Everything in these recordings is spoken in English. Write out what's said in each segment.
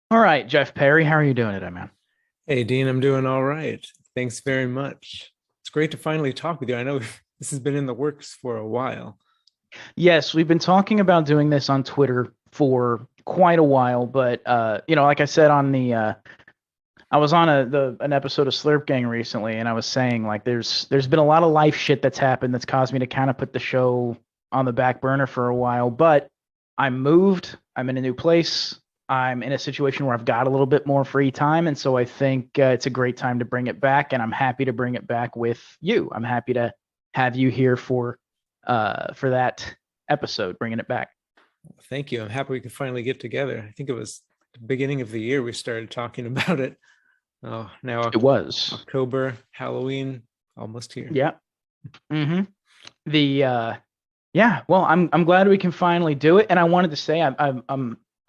All right, Jeff Perry, how are you doing today, man? Hey, Dean, I'm doing all right. Thanks very much. It's great to finally talk with you. I know this has been in the works for a while. Yes, we've been talking about doing this on Twitter for quite a while, but like I said on I was on an episode of Slurp Gang recently, and I was saying like there's been a lot of life shit that's happened that's caused me to kind of put the show on the back burner for a while, but I'm moved, I'm in a new place, I'm in a situation where I've got a little bit more free time, and so I think it's a great time to bring it back, and I'm happy to bring it back with you. I'm happy to have you here for that episode, bringing it back. Thank you. I'm happy we could finally get together. I think it was the beginning of the year we started talking about it. Oh, now It was. October, Halloween, almost here. Yeah. Mm-hmm. The Yeah, well, I'm glad we can finally do it. And I wanted to say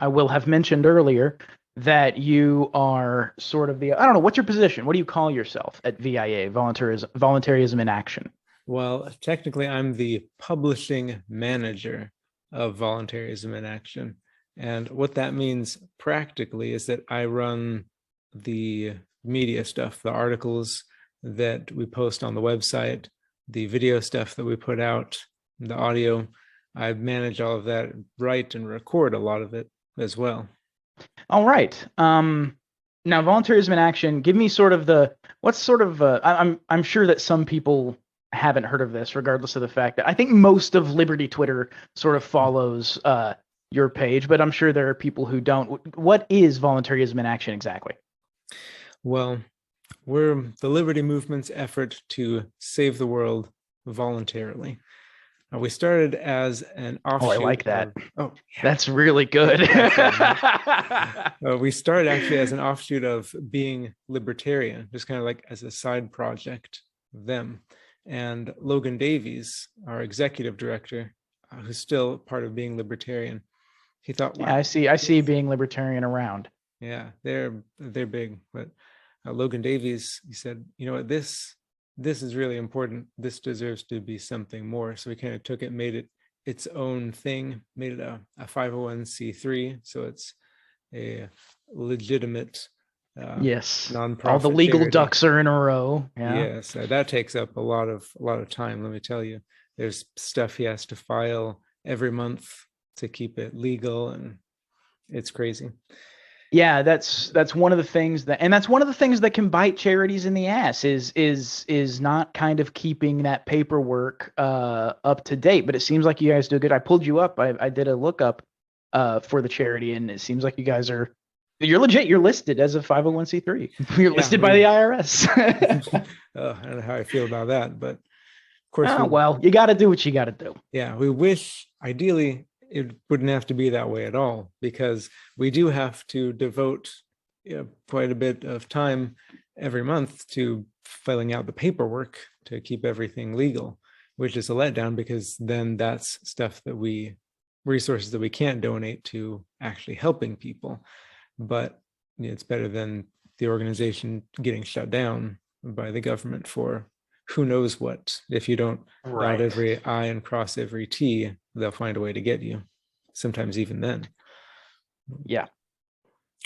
I will have mentioned earlier that you are sort of the I don't know, what's your position? What do you call yourself at VIA, Voluntarism in Action? Well, technically, I'm the publishing manager of Voluntarism in Action. And what that means practically is that I run the media stuff, the articles that we post on the website, the video stuff that we put out, the audio. I manage all of that, write and record a lot of it as well. All right. Now voluntarism in action, give me sort of the what's sort of I'm sure that some people haven't heard of this, regardless of the fact that I think most of Liberty Twitter sort of follows your page, but I'm sure there are people who don't. What is voluntarism in action exactly? Well, we're the Liberty Movement's effort to save the world voluntarily. We started as an Oh, I offshoot like that. of, oh, yeah. That's really good. We started actually as an offshoot of being libertarian, just kind of like as a side project of them. And Logan Davies, our executive director, who's still part of being libertarian, he thought, Yeah, wow, I see being libertarian around. yeah, they're big. But Logan Davies, he said, you know what, this is really important. This deserves to be something more. So we kind of took it, made it its own thing, made it a 501c3. So it's a legitimate Yes. All the nonprofit legal charity. ducks are in a row. Yeah. Yes, that takes up a lot of time. Let me tell you, there's stuff he has to file every month to keep it legal, and it's crazy. Yeah, that's one of the things that's one of the things that can bite charities in the ass is not kind of keeping that paperwork up to date. But it seems like you guys do good. I pulled you up. I did a lookup for the charity, and it seems like you're legit. You're listed as a 501c3. You're Yeah, listed by the IRS. I don't know how I feel about that, but of course Oh, we well, you got to do what you got to do. yeah, we wish ideally it wouldn't have to be that way at all, because we do have to devote, quite a bit of time every month to filling out the paperwork to keep everything legal, which is a letdown because then that's stuff that resources that we can't donate to actually helping people. But it's better than the organization getting shut down by the government for who knows what. If you don't dot Right. every I and cross every T, they'll find a way to get you, sometimes even then. Yeah.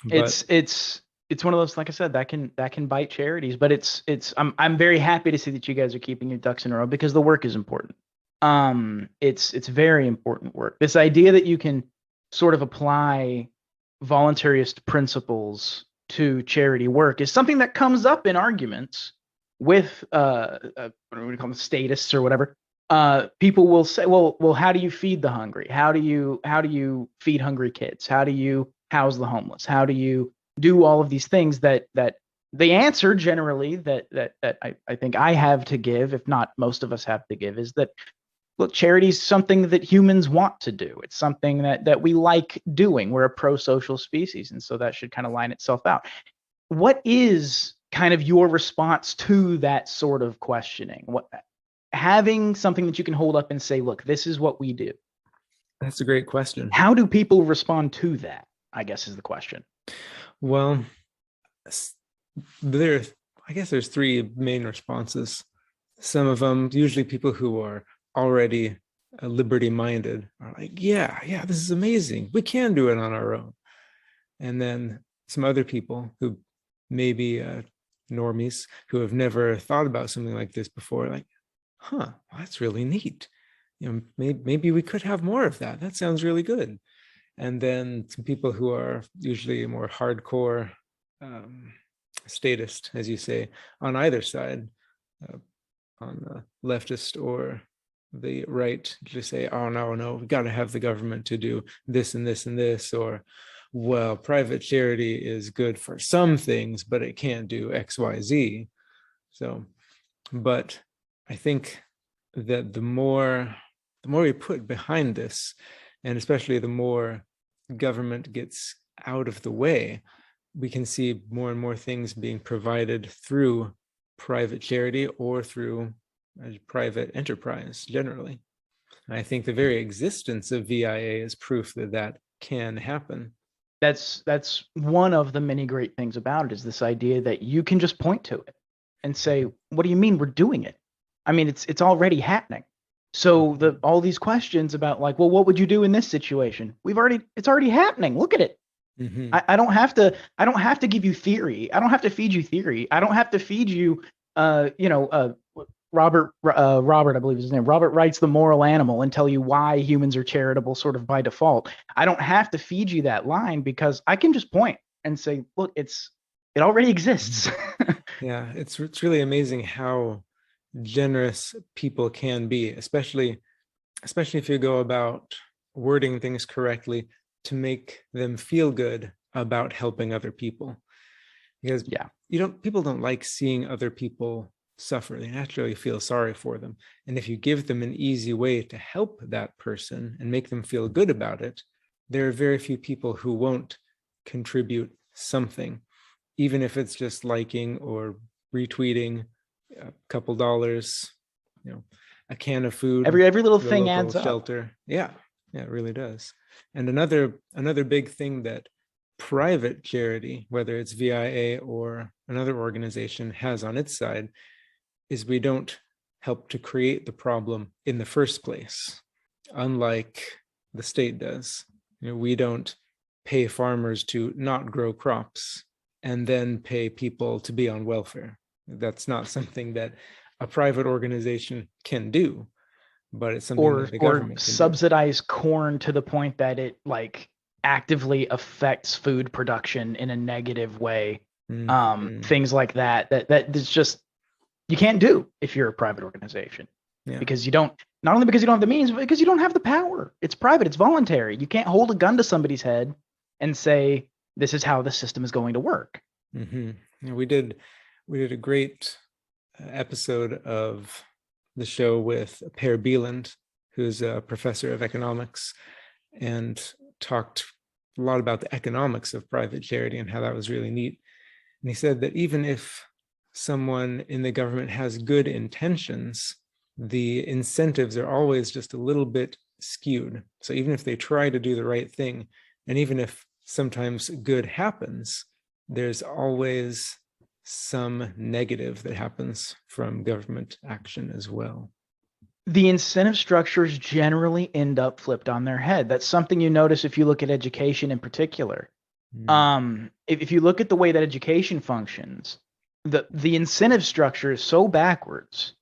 But It's one of those, like I said, that can bite charities, but I'm very happy to see that you guys are keeping your ducks in a row because the work is important. It's very important work. This idea that you can sort of apply voluntarist principles to charity work is something that comes up in arguments with what do we call them, statists or whatever. People will say, well, how do you feed the hungry? How do you feed hungry kids? How do you house the homeless? How do you do all of these things that the answer generally that I think I have to give, if not most of us have to give, is that look, charity is something that humans want to do. It's something that we like doing. We're a pro-social species, and so that should kind of line itself out. What is kind of your response to that sort of questioning? What having something that you can hold up and say, look, this is what we do. that's a great question. How do people respond to that? I guess is the question. Well, there, I guess there's three main responses. Some of them, usually people who are already liberty minded, are like, yeah, this is amazing. We can do it on our own. And then some other people who maybe normies who have never thought about something like this before, like, huh, that's really neat. Maybe we could have more of that. That sounds really good. And then some people who are usually more hardcore statist, as you say, on either side, on the leftist or the right, just say, oh, no, we got to have the government to do this and this and this, or, well, private charity is good for some things, but it can't do X, Y, Z. So, but I think that the more we put behind this, and especially the more government gets out of the way, we can see more and more things being provided through private charity or through private enterprise generally. And I think the very existence of VIA is proof that that can happen. That's one of the many great things about it, is this idea that you can just point to it and say, what do you mean we're doing it? I mean, it's already happening. So all these questions about, like, well, what would you do in this situation? It's already happening. Look at it. Mm-hmm. I don't have to give you theory. I don't have to feed you theory. I don't have to feed you Robert, I believe is his name. Robert writes The Moral Animal and tell you why humans are charitable sort of by default. I don't have to feed you that line, because I can just point and say, look, it already exists. Yeah, it's really amazing how generous people can be, especially if you go about wording things correctly to make them feel good about helping other people. Because people don't like seeing other people suffer. They naturally feel sorry for them. And if you give them an easy way to help that person and make them feel good about it, there are very few people who won't contribute something, even if it's just liking or retweeting a couple dollars, a can of food, every little thing adds up. Shelter. Yeah, it really does. And another big thing that private charity, whether it's VIA or another organization, has on its side is we don't help to create the problem in the first place, unlike the state does. We don't pay farmers to not grow crops and then pay people to be on welfare. That's not something that a private organization can do, but it's something that the government can subsidize corn to the point that it actively affects food production in a negative way. Things like that it's just, you can't do if you're a private organization, because not only because you don't have the means, but because you don't have the power. It's private, it's voluntary. You can't hold a gun to somebody's head and say, this is how the system is going to work. We did a great episode of the show with Per Bieland, who's a professor of economics, and talked a lot about the economics of private charity and how that was really neat. And he said that even if someone in the government has good intentions, the incentives are always just a little bit skewed. So even if they try to do the right thing, and even if sometimes good happens, there's always some negative that happens from government action as well. The incentive structures generally end up flipped on their head. That's something you notice if you look at education in particular. If you look at the way that education functions, the incentive structure is so backwards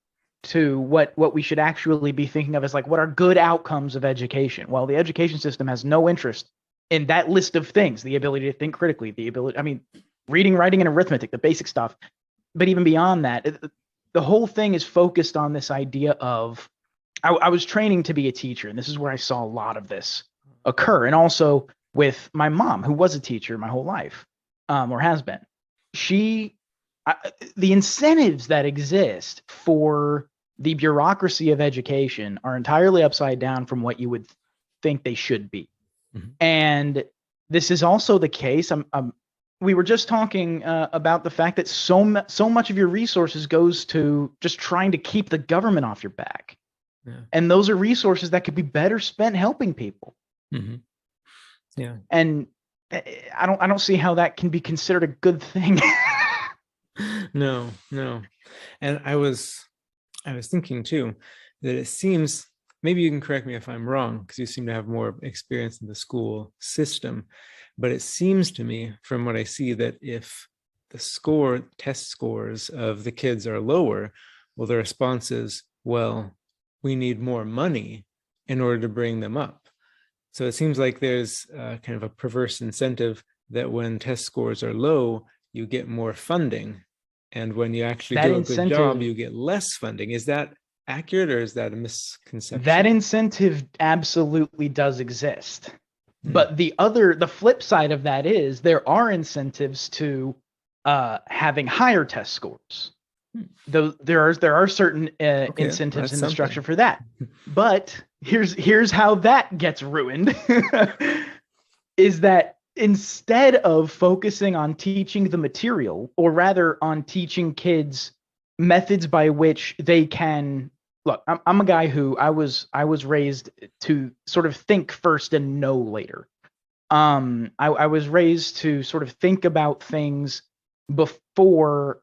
to what we should actually be thinking of as what are good outcomes of education. Well, the education system has no interest in that list of things: the ability to think critically, reading, writing, and arithmetic, the basic stuff. But even beyond that, the whole thing is focused on this idea of, I was training to be a teacher, and this is where I saw a lot of this occur. And also with my mom, who was a teacher my whole life, or has been. The incentives that exist for the bureaucracy of education are entirely upside down from what you would think they should be. And this is also the case. We were just talking about the fact that so much of your resources goes to just trying to keep the government off your back. And those are resources that could be better spent helping people. And I don't see how that can be considered a good thing. No. And I was thinking too that it seems maybe you can correct me if I'm wrong, because you seem to have more experience in the school system. But it seems to me, from what I see, that if the test scores of the kids are lower, well, the response is, well, we need more money in order to bring them up. So it seems like there's kind of a perverse incentive that when test scores are low, you get more funding. And when you actually That do a good job, incentive you get less funding. Is that accurate, or is that a misconception? that incentive absolutely does exist. Hmm. But the flip side of that is there are incentives to having higher test scores. Though there are certain Okay, incentives that's in the something. structure for that. But here's how that gets ruined is that instead of focusing on teaching the material, or rather on teaching kids methods by which they can look, I'm a guy who I was raised to sort of think first and know later. I was raised to sort of think about things before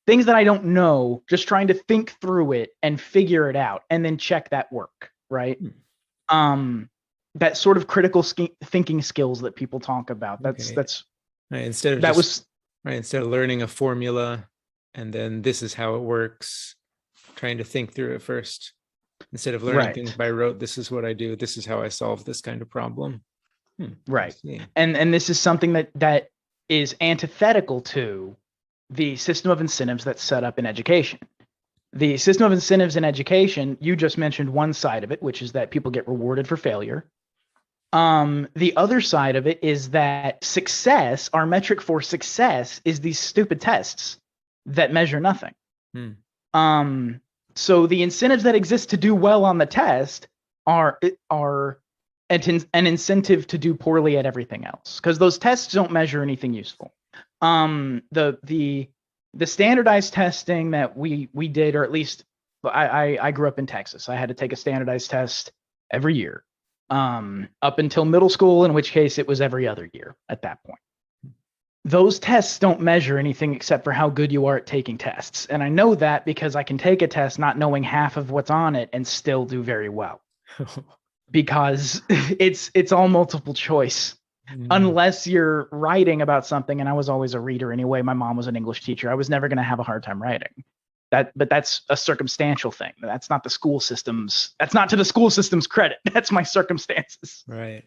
things that I don't know, just trying to think through it and figure it out and then check that work, right? That sort of critical thinking skills that people talk about. Okay. That's Right, instead of that just was right, instead of learning a formula and then this is how it works, trying to think through it first. Instead of learning things right. by rote, this is what I do, this is how I solve this kind of problem. I Right. see. And this is something that is antithetical to the system of incentives that's set up in education. The system of incentives in education, you just mentioned one side of it, which is that people get rewarded for failure. The other side of it is that success, our metric for success, is these stupid tests that measure nothing. Hmm. So the incentives that exist to do well on the test are an incentive to do poorly at everything else, because those tests don't measure anything useful. The standardized testing that we did, or at least I grew up in Texas. I had to take a standardized test every year, up until middle school, in which case it was every other year at that point. Those tests don't measure anything except for how good you are at taking tests. And I know that because I can take a test not knowing half of what's on it and still do very well, because it's all multiple choice. Unless you're writing about something, and I was always a reader anyway. My mom was an English teacher. I was never going to have a hard time writing. But that's a circumstantial thing. That's not the school system's. That's not to the school system's credit. That's my circumstances. Right.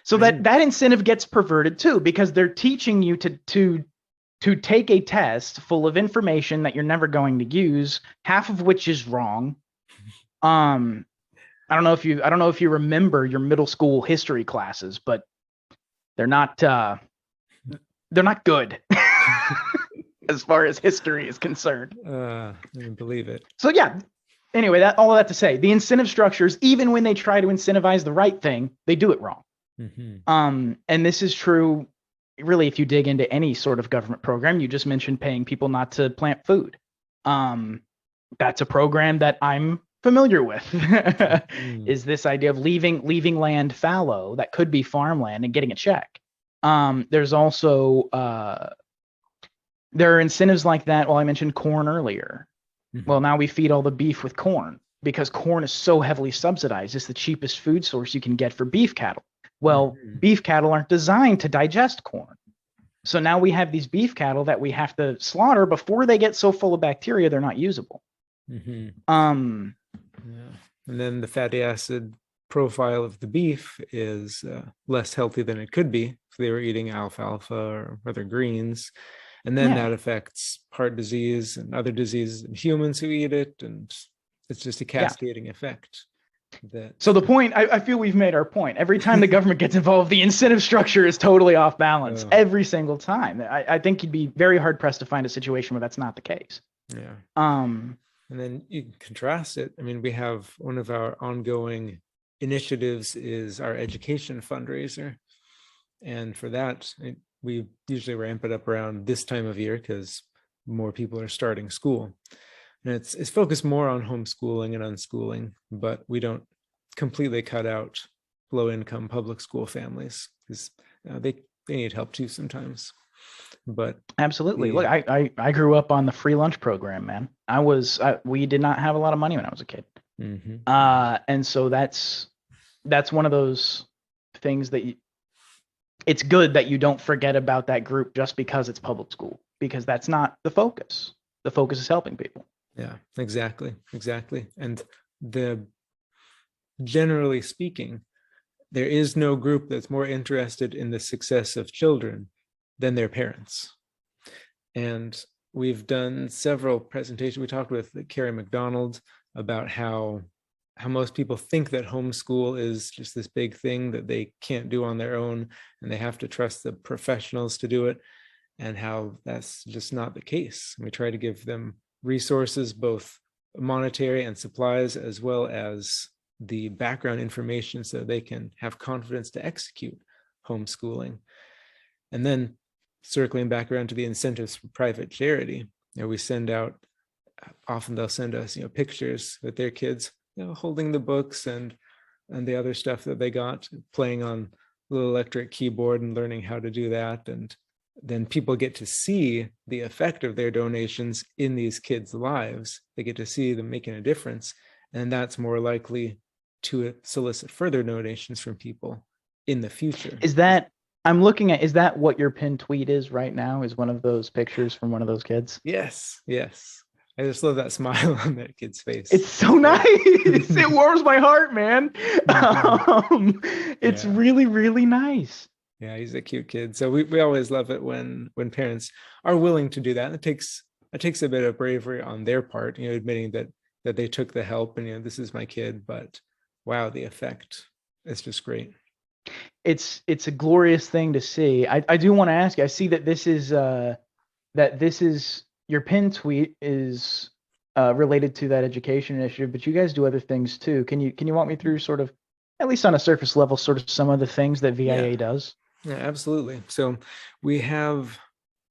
So that incentive gets perverted too, because they're teaching you to take a test full of information that you're never going to use, half of which is wrong. I don't know if you remember your middle school history classes, but they're not good as far as history is concerned. I believe it. So yeah. Anyway, all of that to say, the incentive structures, even when they try to incentivize the right thing, they do it wrong. And this is true, really, if you dig into any sort of government program. You just mentioned paying people not to plant food. That's a program that I'm familiar with. Is this idea of leaving land fallow that could be farmland and getting a check. There's also there are incentives like that. Well, I mentioned corn earlier. Well, now we feed all the beef with corn because corn is so heavily subsidized. It's the cheapest food source you can get for beef cattle. Well, beef cattle aren't designed to digest corn. So now we have these beef cattle that we have to slaughter before they get so full of bacteria they're not usable. And then the fatty acid profile of the beef is less healthy than it could be if they were eating alfalfa or other greens. And then that affects heart disease and other diseases in humans who eat it. And it's just a cascading effect. So the point, I feel we've made our point. Every time the government gets involved, the incentive structure is totally off balance every single time. I think you'd be very hard pressed to find a situation where that's not the case. Yeah. And then you can contrast it. I mean, we have one of our ongoing initiatives is our education fundraiser. And for that, we usually ramp it up around this time of year because more people are starting school. And it's focused more on homeschooling and unschooling, but we don't completely cut out low-income public school families because they need help too sometimes. But absolutely, look, I grew up on the free lunch program, man. We did not have a lot of money when I was a kid. Mhm. And so that's one of those things that it's good that you don't forget about that group just because it's public school, because that's not the focus. The focus is helping people. Yeah, exactly. And the generally speaking, there is no group that's more interested in the success of children than their parents. And we've done several presentations. We talked with Carrie McDonald about how most people think that homeschool is just this big thing that they can't do on their own, and they have to trust the professionals to do it, and how that's just not the case. We try to give them resources, both monetary and supplies, as well as the background information so they can have confidence to execute homeschooling. And then circling back around to the incentives for private charity, we send out, often they'll send us, pictures with their kids, holding the books and the other stuff that they got, playing on a little electric keyboard and learning how to do that. And then people get to see the effect of their donations in these kids' lives. They get to see them making a difference. And that's more likely to solicit further donations from people in the future. Is that what your pinned tweet is right now? Is one of those pictures from one of those kids? Yes. I just love that smile on that kid's face. It's so nice. It warms my heart, man. It's really, really nice. Yeah, he's a cute kid. So we always love it when parents are willing to do that. And it takes a bit of bravery on their part, admitting that they took the help and this is my kid, but wow, the effect is just great. It's a glorious thing to see. I do want to ask you, I see that this is your pin tweet is related to that education initiative, but you guys do other things too. Can you walk me through, sort of, at least on a surface level, sort of some of the things that VIA does? Yeah, absolutely. So we have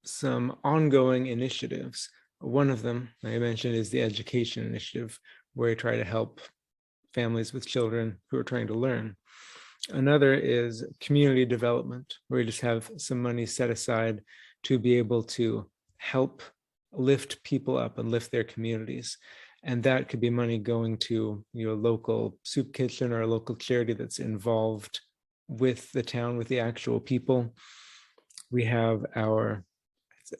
some ongoing initiatives. One of them I mentioned is the education initiative, where we try to help families with children who are trying to learn. Another is community development, where we just have some money set aside to be able to help lift people up and lift their communities. And that could be money going to a local soup kitchen or a local charity that's involved with the town, with the actual people. We have our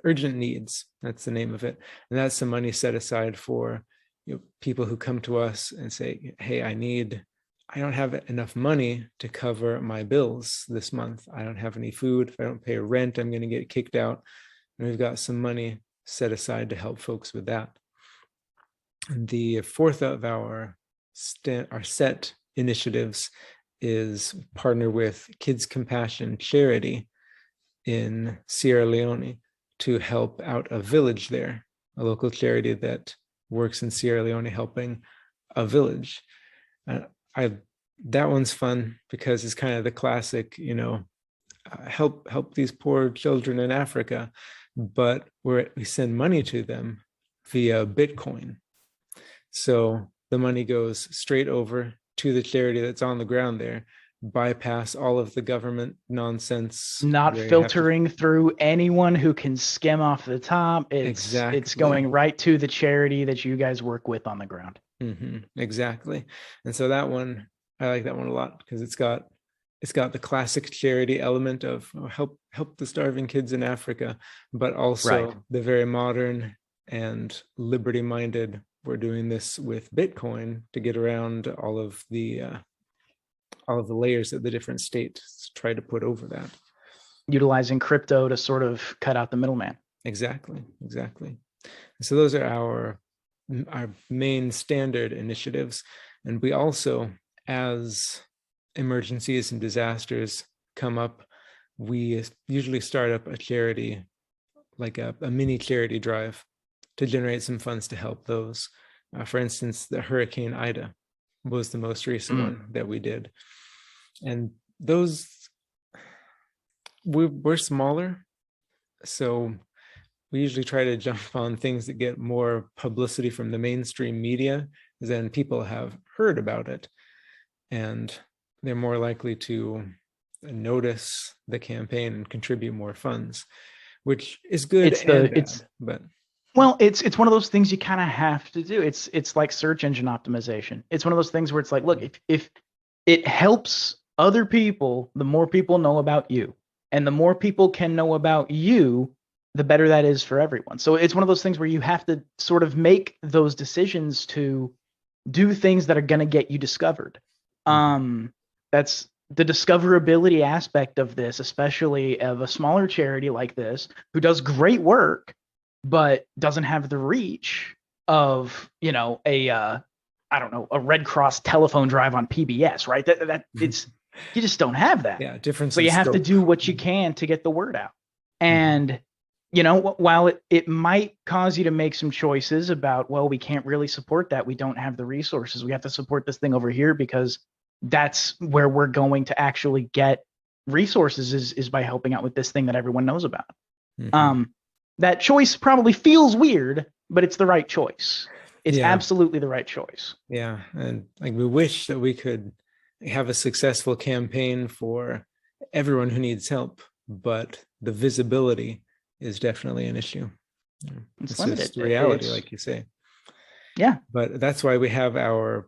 urgent needs, that's the name of it. And that's some money set aside for people who come to us and say, hey, I don't have enough money to cover my bills this month. I don't have any food. If I don't pay rent, I'm going to get kicked out. And we've got some money set aside to help folks with that. And the fourth of our set initiatives is partner with Kids Compassion Charity in Sierra Leone to help out a village there, a local charity that works in Sierra Leone helping a village. That one's fun because it's kind of the classic, help these poor children in Africa, but we send money to them via Bitcoin. So the money goes straight over to the charity that's on the ground there, bypass all of the government nonsense. Not filtering through anyone who can skim off the top. It's going right to the charity that you guys work with on the ground. Mm-hmm, exactly. And so that one, I like that one a lot because it's got the classic charity element of help the starving kids in Africa, but also the very modern and liberty-minded. We're doing this with Bitcoin to get around all of the layers that the different states try to put over that. Utilizing crypto to sort of cut out the middleman. Exactly. So those are our main standard initiatives. And we also, as emergencies and disasters come up, we usually start up a charity, like a mini charity drive, to generate some funds to help those. For instance, the Hurricane Ida was the most recent one that we did. And those, we're smaller, so we usually try to jump on things that get more publicity from the mainstream media, because then people have heard about it and they're more likely to notice the campaign and contribute more funds, which is good but Well, it's one of those things you kind of have to do. It's like search engine optimization. It's one of those things where it's like, look, if it helps other people, the more people know about you, and the more people can know about you, the better that is for everyone. So it's one of those things where you have to sort of make those decisions to do things that are going to get you discovered. That's the discoverability aspect of this, especially of a smaller charity like this, who does great work, but doesn't have the reach of, I don't know, a Red Cross telephone drive on PBS, right? That it's, you just don't have that. Yeah, difference. So in you have to scope. do what you can to get the word out. And while it might cause you to make some choices about, well, we can't really support that, we don't have the resources, we have to support this thing over here because that's where we're going to actually get resources, is by helping out with this thing that everyone knows about. That choice probably feels weird, but it's the right choice. It's absolutely the right choice. Yeah, and like we wish that we could have a successful campaign for everyone who needs help, but the visibility is definitely an issue. It's limited. Just reality, like you say. Yeah. But that's why we have our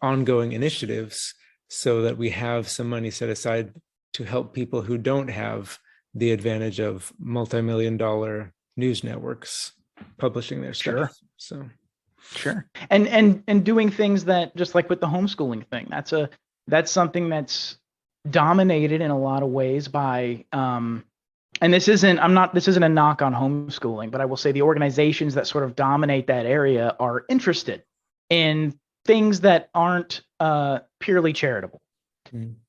ongoing initiatives, so that we have some money set aside to help people who don't have the advantage of multi-million-dollar news networks publishing their stuff. Sure. And doing things that, just like with the homeschooling thing, that's something that's dominated in a lot of ways by and this isn't a knock on homeschooling, but I will say the organizations that sort of dominate that area are interested in things that aren't purely charitable.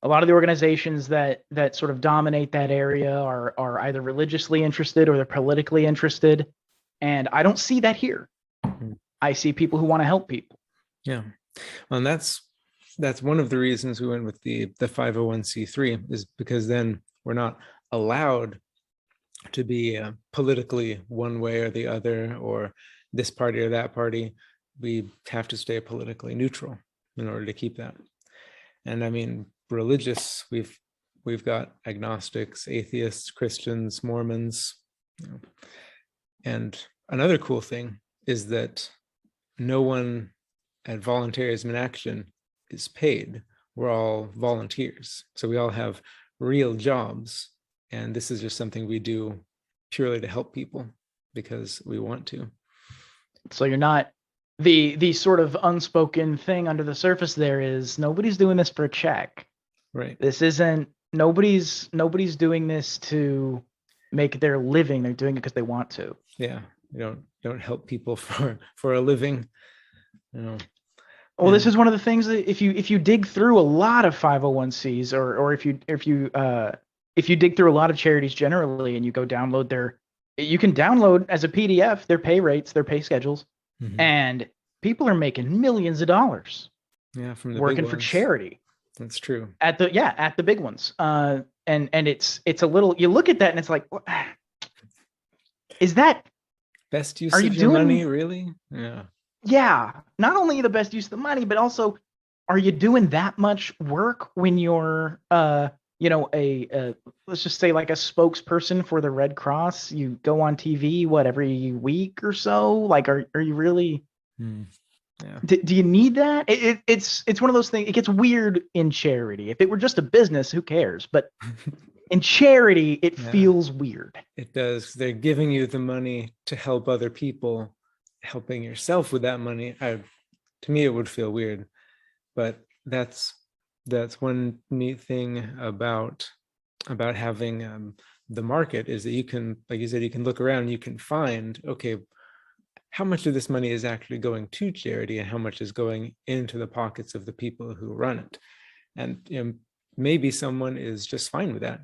A lot of the organizations that sort of dominate that area are either religiously interested or they're politically interested, and I don't see that here. I see people who want to help people. Yeah, well, and that's one of the reasons we went with the 501c3, is because then we're not allowed to be politically one way or the other, or this party or that party. We have to stay politically neutral in order to keep that. And I mean, religious, we've got agnostics, atheists, Christians, Mormons. And another cool thing is that no one at Voluntarism in Action is paid. We're all volunteers. So we all have real jobs. And this is just something we do purely to help people because we want to. So you're not, the sort of unspoken thing under the surface there is nobody's doing this for a check. Right. This isn't, nobody's doing this to make their living. They're doing it because they want to. Yeah. You don't help people for a living. Well, this is one of the things that if you dig through a lot of 501c's or if you dig through a lot of charities generally and you go download you can download as a PDF their pay rates, their pay schedules, and people are making millions of dollars. Yeah, from the working for charity. That's true. At the big ones. And it's a little, you look at that and it's like, is that best use of your money, really? Yeah. Yeah. Not only the best use of the money, but also, are you doing that much work when you're let's just say like a spokesperson for the Red Cross? You go on TV every week or so? Like, are you really yeah. Do you need that? It's one of those things. It gets weird in charity. If it were just a business, who cares? But in charity, it feels weird. It does. They're giving you the money to help other people. Helping yourself with that money, to me, it would feel weird. But that's one neat thing about having the market, is that you can, like you said, you can look around and you can find, okay, how much of this money is actually going to charity and how much is going into the pockets of the people who run it. And maybe someone is just fine with that.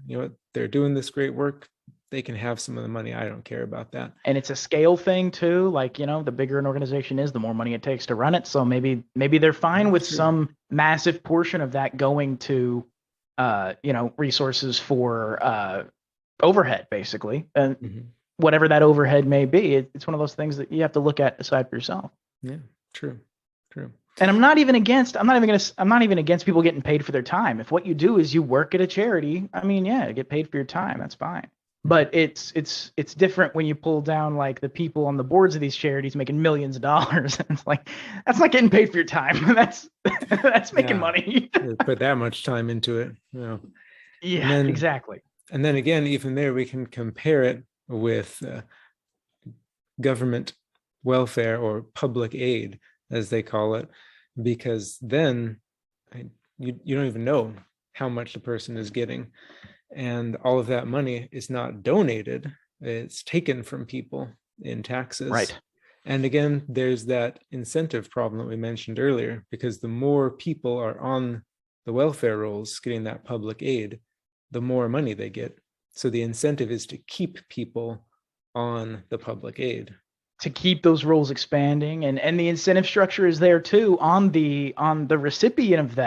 They're doing this great work. They can have some of the money. I don't care about that. And it's a scale thing too. Like, the bigger an organization is, the more money it takes to run it. So maybe they're fine with some massive portion of that going to, resources for overhead, basically. And whatever that overhead may be, it's one of those things that you have to look at aside for yourself. Yeah, true. And I'm not even against people getting paid for their time. If what you do is you work at a charity, I mean, get paid for your time. That's fine. But it's different when you pull down like the people on the boards of these charities making millions of dollars. It's like, that's not getting paid for your time. That's making Yeah. money. Put that much time into it. Yeah, exactly. And then again, even there, we can compare it with government welfare or public aid, as they call it, because then you don't even know how much the person is getting. And all of that money is not donated, it's taken from people in taxes. Right. And again, there's that incentive problem that we mentioned earlier, because the more people are on the welfare rolls getting that public aid, the more money they get. So the incentive is to keep people on the public aid. To keep those roles expanding, and the incentive structure is there too on the recipient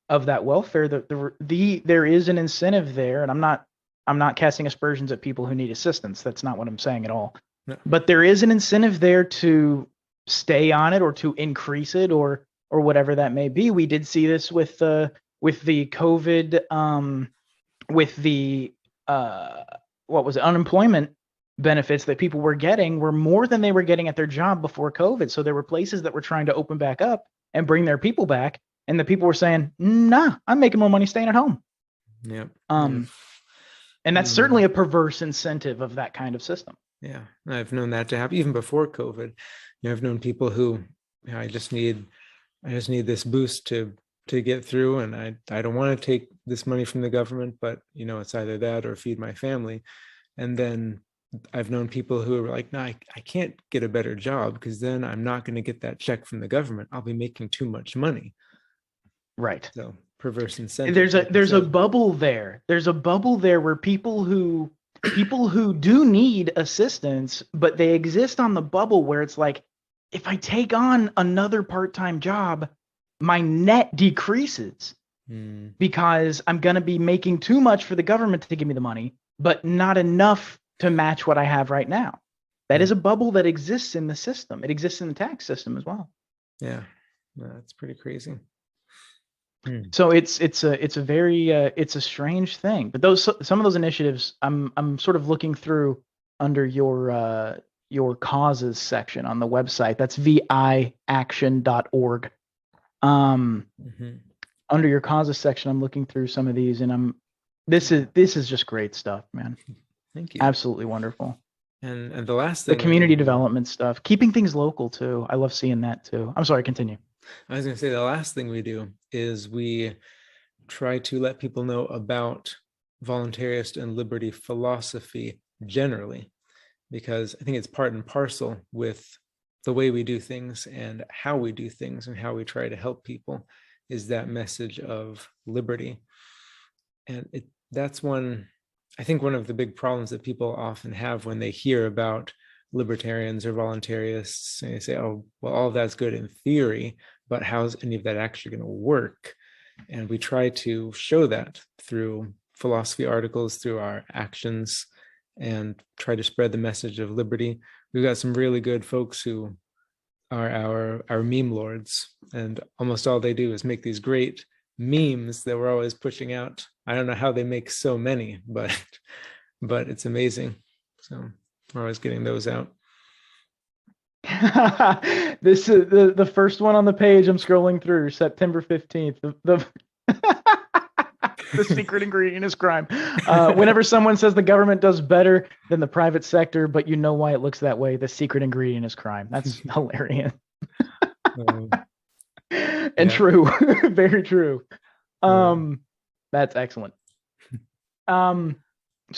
of that welfare. There is an incentive there, and I'm not casting aspersions at people who need assistance. That's not what I'm saying at all. No. But there is an incentive there to stay on it or to increase it or whatever that may be. We did see this with the COVID, with the what was it, unemployment benefits that people were getting were more than they were getting at their job before COVID. So there were places that were trying to open back up and bring their people back, and the people were saying, "Nah, I'm making more money staying at home." Yeah. And that's certainly a perverse incentive of that kind of system. Yeah, I've known that to happen even before COVID. I've known people who, I just need this boost to get through, and I don't want to take this money from the government, but it's either that or feed my family. And then I've known people who are like, no, I can't get a better job because then I'm not going to get that check from the government. I'll be making too much money. Right. So perverse incentive. There's a bubble there. There's a bubble there where people who do need assistance, but they exist on the bubble where it's like, if I take on another part-time job, my net decreases because I'm going to be making too much for the government to give me the money, but not enough to match what I have right now. That is a bubble that exists in the system. It exists in the tax system as well. Yeah, that's pretty crazy. So it's a very it's a strange thing. But some of those initiatives, I'm sort of looking through under your causes section on the website. That's viaction.org. Under your causes section, I'm looking through some of these, and this is just great stuff, man. Thank you. Absolutely wonderful. And the last thing, the community development stuff, keeping things local too. I love seeing that too. I'm sorry, continue. I was going to say the last thing we do is we try to let people know about voluntarist and liberty philosophy generally, because I think it's part and parcel with the way we do things and how we do things and how we try to help people is that message of liberty. And that's I think one of the big problems that people often have when they hear about libertarians or voluntarists, and they say, oh, well, all of that's good in theory, but how's any of that actually going to work? And we try to show that through philosophy articles, through our actions, and try to spread the message of liberty. We've got some really good folks who are our meme lords, and almost all they do is make these great memes that we're always pushing out. I don't know how they make so many, but it's amazing. So we're always getting those out. This is the first one on the page I'm scrolling through, September 15th. The secret ingredient is crime. Whenever someone says the government does better than the private sector, but you know why it looks that way, the secret ingredient is crime. That's hilarious. And true. Very true. That's excellent. So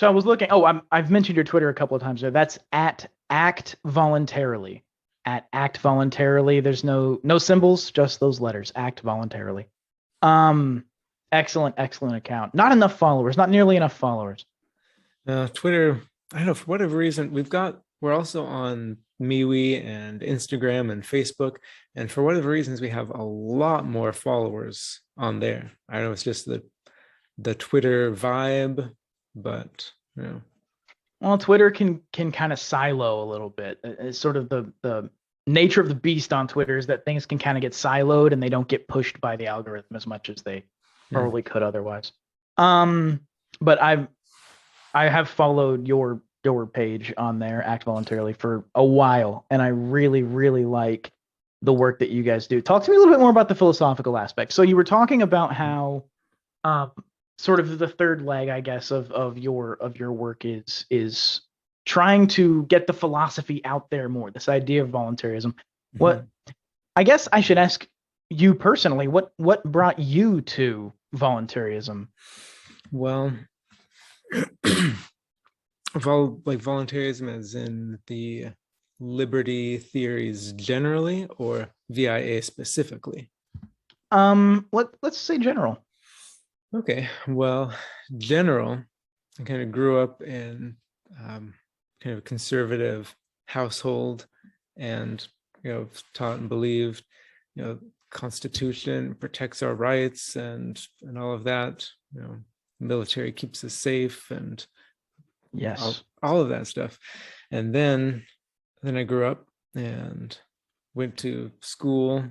I was looking. I've mentioned your Twitter a couple of times there. That's at Act Voluntarily. At Act Voluntarily. There's no symbols, just those letters. Act Voluntarily. Excellent account. Not enough followers. Not nearly enough followers. Twitter. I don't know, for whatever reason, we're also on MeWe and Instagram and Facebook, and for whatever reasons, we have a lot more followers on there. I know it's just the Twitter vibe, but Well, Twitter can kind of silo a little bit. It's sort of the nature of the beast on Twitter is that things can kind of get siloed and they don't get pushed by the algorithm as much as they probably could otherwise. But I have followed your page on there, Act Voluntarily, for a while, and I really, really like the work that you guys do. Talk to me a little bit more about the philosophical aspect. So you were talking about how um, sort of the third leg, I guess, of your work is trying to get the philosophy out there more. This idea of voluntarism. What I guess I should ask you personally, what brought you to voluntarism? Well, like voluntarism as in the liberty theories generally, or VIA specifically? Let's say general. Okay, well, general, I kind of grew up in kind of a conservative household, and taught and believed, Constitution protects our rights and all of that. Military keeps us safe, and Yes. all of that stuff. And then I grew up and went to school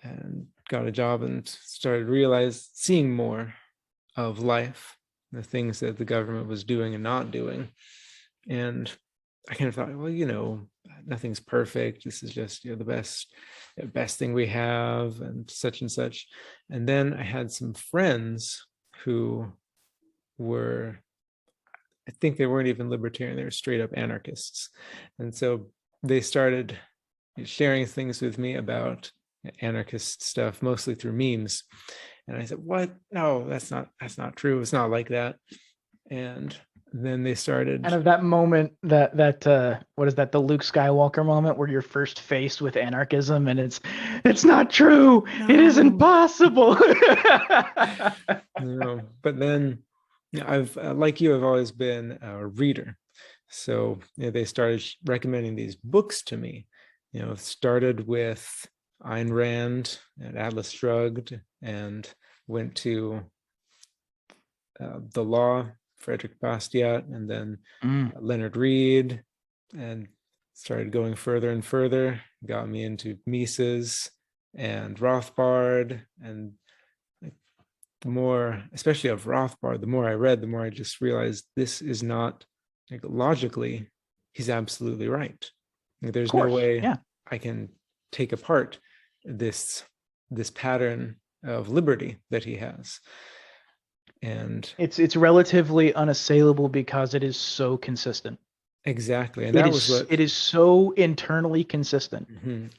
and got a job and started seeing more of life, the things that the government was doing and not doing. And I kind of thought, well, nothing's perfect. This is just the best thing we have, and such and such. And then I had some friends who were, I think they weren't even libertarian, they were straight up anarchists. And so they started sharing things with me about anarchist stuff, mostly through memes. And I said, what? No, that's not true. It's not like that. And then they started Kind of that moment that what is that, the Luke Skywalker moment where you're first faced with anarchism and it's not true. No. It isn't possible. But then I've like you, I've always been a reader. So they started recommending these books to me. It started with Ayn Rand and Atlas Shrugged, and went to The Law, Frederick Bastiat, and then Leonard Reed, and started going further and further. Got me into Mises and Rothbard, and the more, especially of Rothbard, the more I read, the more I just realized this is not, logically, he's absolutely right. There's no way I can take apart this pattern of liberty that he has. And it's relatively unassailable because it is so consistent. Exactly. And it is so internally consistent.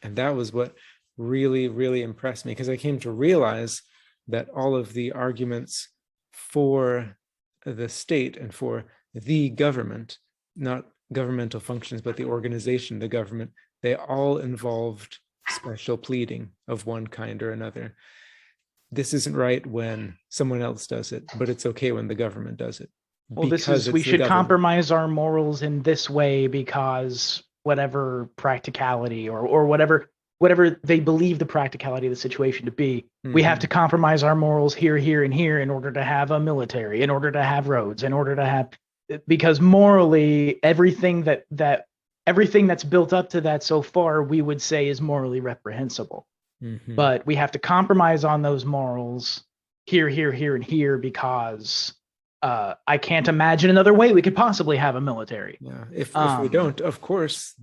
And that was what really, really impressed me, because I came to realize that all of the arguments for the state and for the government, not governmental functions, but the organization, the government, they all involved special pleading of one kind or another. This isn't right when someone else does it, but it's okay when the government does it. Well, we should compromise our morals in this way because whatever practicality or whatever they believe the practicality of the situation to be, we have to compromise our morals here, here, and here in order to have a military, in order to have roads, in order to have, because morally, everything that's built up to that so far, we would say is morally reprehensible. But we have to compromise on those morals here, here, here, and here because I can't imagine another way we could possibly have a military. Yeah, if we don't, of course,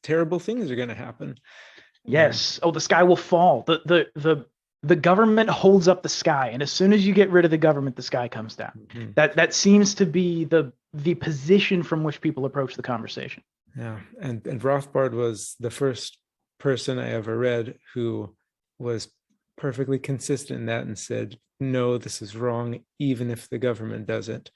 terrible things are going to happen. Yes. The sky will fall. The government holds up the sky, and as soon as you get rid of the government, the sky comes down. That seems to be the position from which people approach the conversation. Yeah, and Rothbard was the first person I ever read who was perfectly consistent in that and said, no, this is wrong, even if the government does it.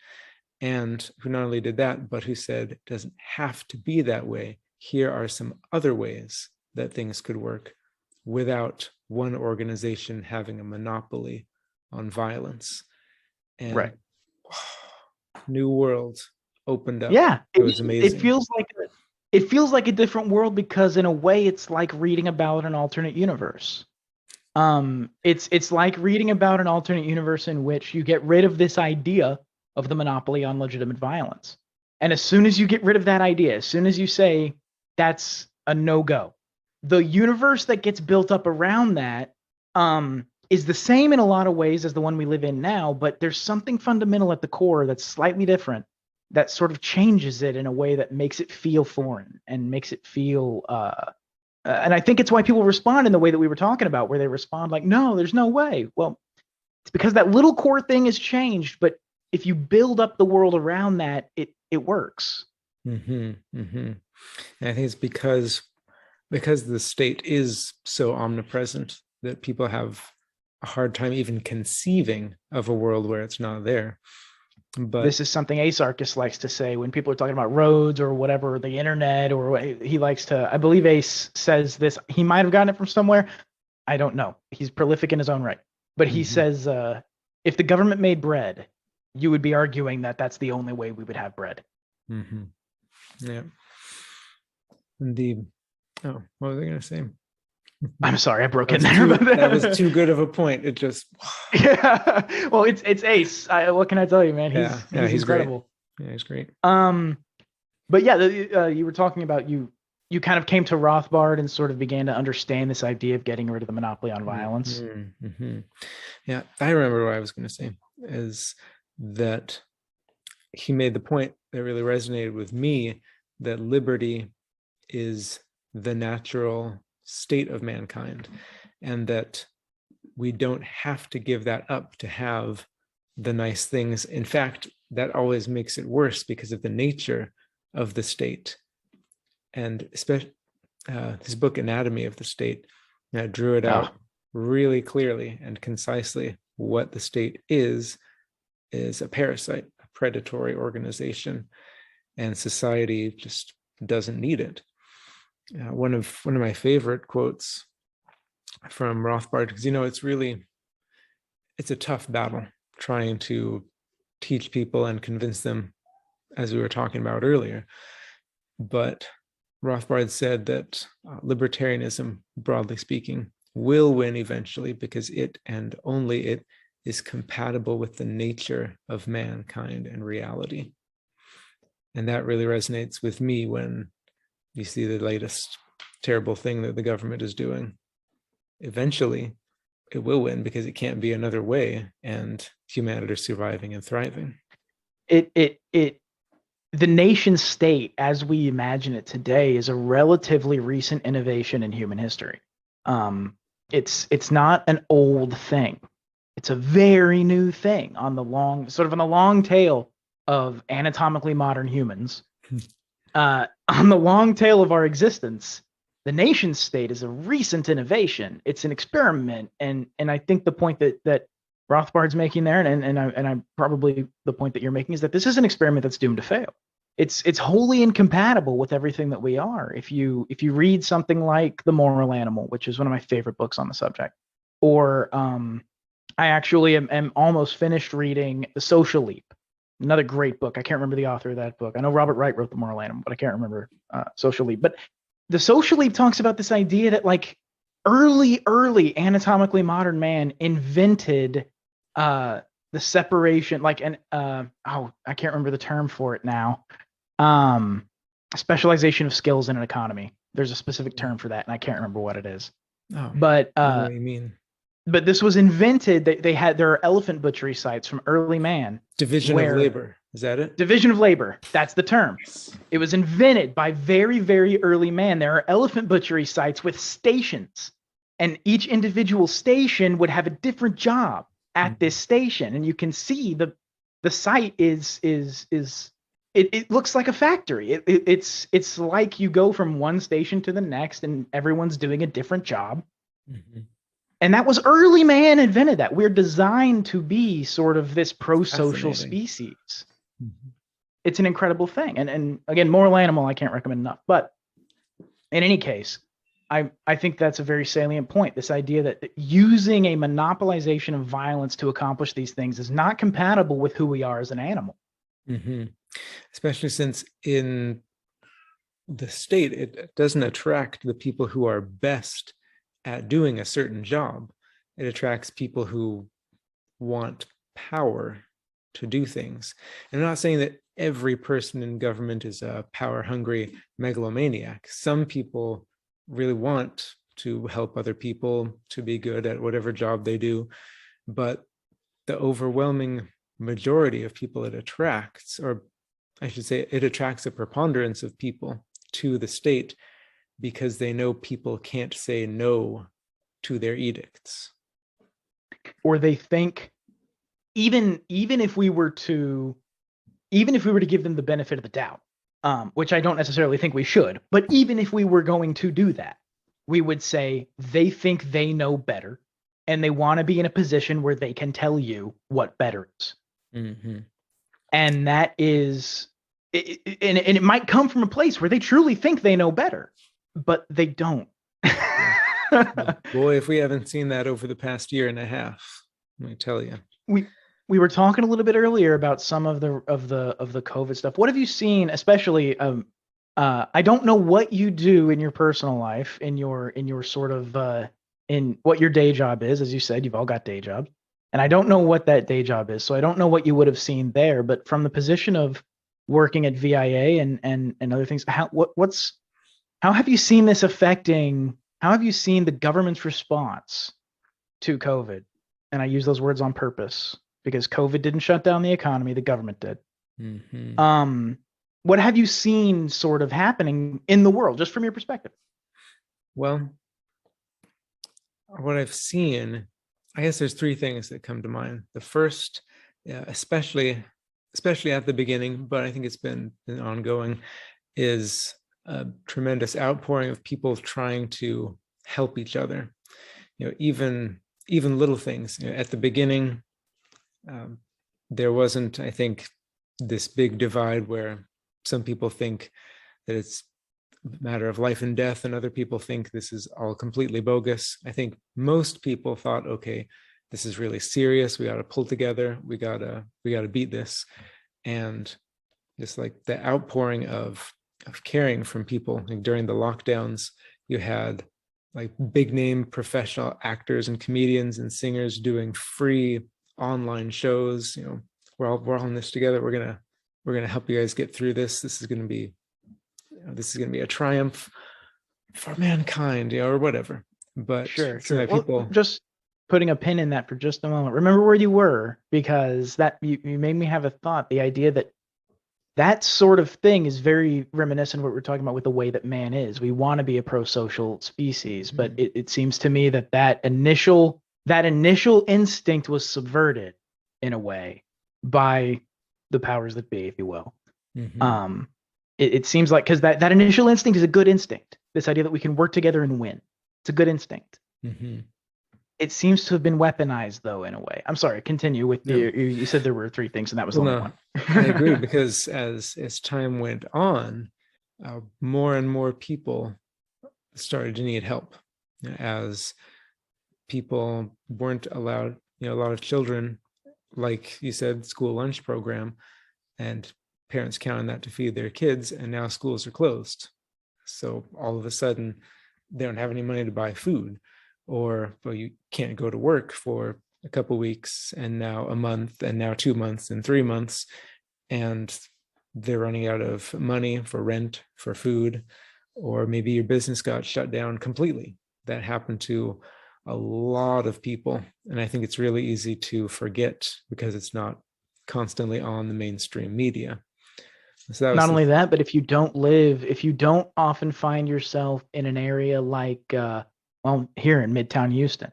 And who not only did that, but who said it doesn't have to be that way. Here are some other ways that things could work without one organization having a monopoly on violence. And new world opened up. Yeah, it was amazing. It feels like a different world because in a way it's like reading about an alternate universe. It's like reading about an alternate universe in which you get rid of this idea of the monopoly on legitimate violence. And as soon as you get rid of that idea, as soon as you say that's a no-go, the universe that gets built up around that is the same in a lot of ways as the one we live in now, but there's something fundamental at the core that's slightly different that sort of changes it in a way that makes it feel foreign and makes it feel and I think it's why people respond in the way that we were talking about, where they respond like, no, there's no way. Well, it's because that little core thing has changed, but if you build up the world around that, it works. And I think it's because the state is so omnipresent that people have a hard time even conceiving of a world where it's not there. But this is something Ace likes to say when people are talking about roads or whatever, the internet, or what he likes to, I believe Ace says this, he might have gotten it from somewhere. I don't know. He's prolific in his own right. But he says, if the government made bread, you would be arguing that that's the only way we would have bread. Yeah. What was I going to say? I'm sorry, I broke in there. That was too good of a point. It just. Yeah. Well, it's Ace. What can I tell you, man? He's incredible. Great. Yeah, he's great. But yeah, you were talking about you kind of came to Rothbard and sort of began to understand this idea of getting rid of the monopoly on violence. Yeah, I remember what I was going to say is that he made the point that really resonated with me, that liberty is the natural state of mankind, and that we don't have to give that up to have the nice things. In fact, that always makes it worse because of the nature of the state. And especially his book Anatomy of the State drew it out really clearly and concisely. What the state is a parasite, a predatory organization, and society just doesn't need it. One of my favorite quotes from Rothbard, because it's a tough battle trying to teach people and convince them, as we were talking about earlier. But Rothbard said that libertarianism, broadly speaking, will win eventually because it and only it is compatible with the nature of mankind and reality. And that really resonates with me when you see the latest terrible thing that the government is doing. Eventually, it will win because it can't be another way, and humanity is surviving and thriving. The nation state, as we imagine it today, is a relatively recent innovation in human history. It's not an old thing. It's a very new thing on the long tail of anatomically modern humans. On the long tail of our existence, the nation state is a recent innovation. It's an experiment, and I think the point that Rothbard's making there, and I'm probably the point that you're making, is that this is an experiment that's doomed to fail. It's wholly incompatible with everything that we are. If you read something like The Moral Animal, which is one of my favorite books on the subject, or I actually am almost finished reading The Social Leap, another great book. I can't remember the author of that book. I know Robert Wright wrote The Moral Animal, but I can't remember Social Leap. But The Social Leap talks about this idea that like early anatomically modern man invented the separation, like I can't remember the term for it now. Specialization of skills in an economy. There's a specific term for that, and I can't remember what it is. But I know what you mean. But this was invented. There are elephant butchery sites from early man. Division of labor. Is that it? Division of labor. That's the term. It was invented by very, very early man. There are elephant butchery sites with stations, and each individual station would have a different job at this station. And you can see the site it looks like a factory. It's like you go from one station to the next, and everyone's doing a different job. And that was early man invented that. We're designed to be sort of this pro-social species. It's an incredible thing. And again, Moral Animal, I can't recommend enough. But in any case, I think that's a very salient point. This idea that using a monopolization of violence to accomplish these things is not compatible with who we are as an animal. Especially since in the state, it doesn't attract the people who are best at doing a certain job. It attracts people who want power to do things. And I'm not saying that every person in government is a power-hungry megalomaniac. Some people really want to help other people, to be good at whatever job they do. But the overwhelming majority of people it attracts, or I should say, it attracts a preponderance of people to the state because they know people can't say no to their edicts. Or they think even if we were to give them the benefit of the doubt, which I don't necessarily think we should, but even if we were going to do that, we would say they think they know better and they want to be in a position where they can tell you what better is. Mm-hmm. And that is, and it might come from a place where they truly think they know better, but they don't. Boy, if we haven't seen that over the past year and a half, let me tell you. We were talking a little bit earlier about some of the COVID stuff. What have you seen, especially? I don't know what you do in your personal life, in your sort of in what your day job is. As you said, you've all got day jobs, and I don't know what that day job is, so I don't know what you would have seen there. But from the position of working at VIA and other things, how have you seen this affecting? How have you seen the government's response to COVID? And I use those words on purpose because COVID didn't shut down the economy, the government did. Mm-hmm. What have you seen sort of happening in the world, just from your perspective? Well, what I've seen, I guess there's three things that come to mind. The first, especially at the beginning, but I think it's been ongoing, is a tremendous outpouring of people trying to help each other. Even little things. At the beginning, there wasn't, I think, this big divide where some people think that it's a matter of life and death, and other people think this is all completely bogus. I think most people thought, okay, this is really serious. We got to pull together. We gotta beat this. And just like the outpouring of caring from people, like during the lockdowns, you had like big name professional actors and comedians and singers doing free online shows. We're all in this together. We're gonna help you guys get through this. This is gonna be a triumph for mankind, or whatever. But sure. People just putting a pin in that for just a moment. Remember where you were, because that you made me have a thought. The idea that sort of thing is very reminiscent of what we're talking about with the way that man is. We want to be a pro-social species, but it seems to me that initial instinct was subverted in a way by the powers that be, if you will. Mm-hmm. It seems like, because that initial instinct is a good instinct. This idea that we can work together and win. It's a good instinct. Mm-hmm. It seems to have been weaponized, though, in a way. I'm sorry. Continue with you said there were three things, and that was the only one. I agree, because as time went on, more and more people started to need help. As people weren't allowed, a lot of children, like you said, school lunch program, and parents count on that to feed their kids, and now schools are closed. So all of a sudden, they don't have any money to buy food, or you can't go to work for a couple weeks, and now a month, and now 2 months, and 3 months, and they're running out of money for rent, for food, or maybe your business got shut down completely. That happened to a lot of people, and I think it's really easy to forget because it's not constantly on the mainstream media. So that was not only that, but if you don't often find yourself in an area like here in Midtown Houston,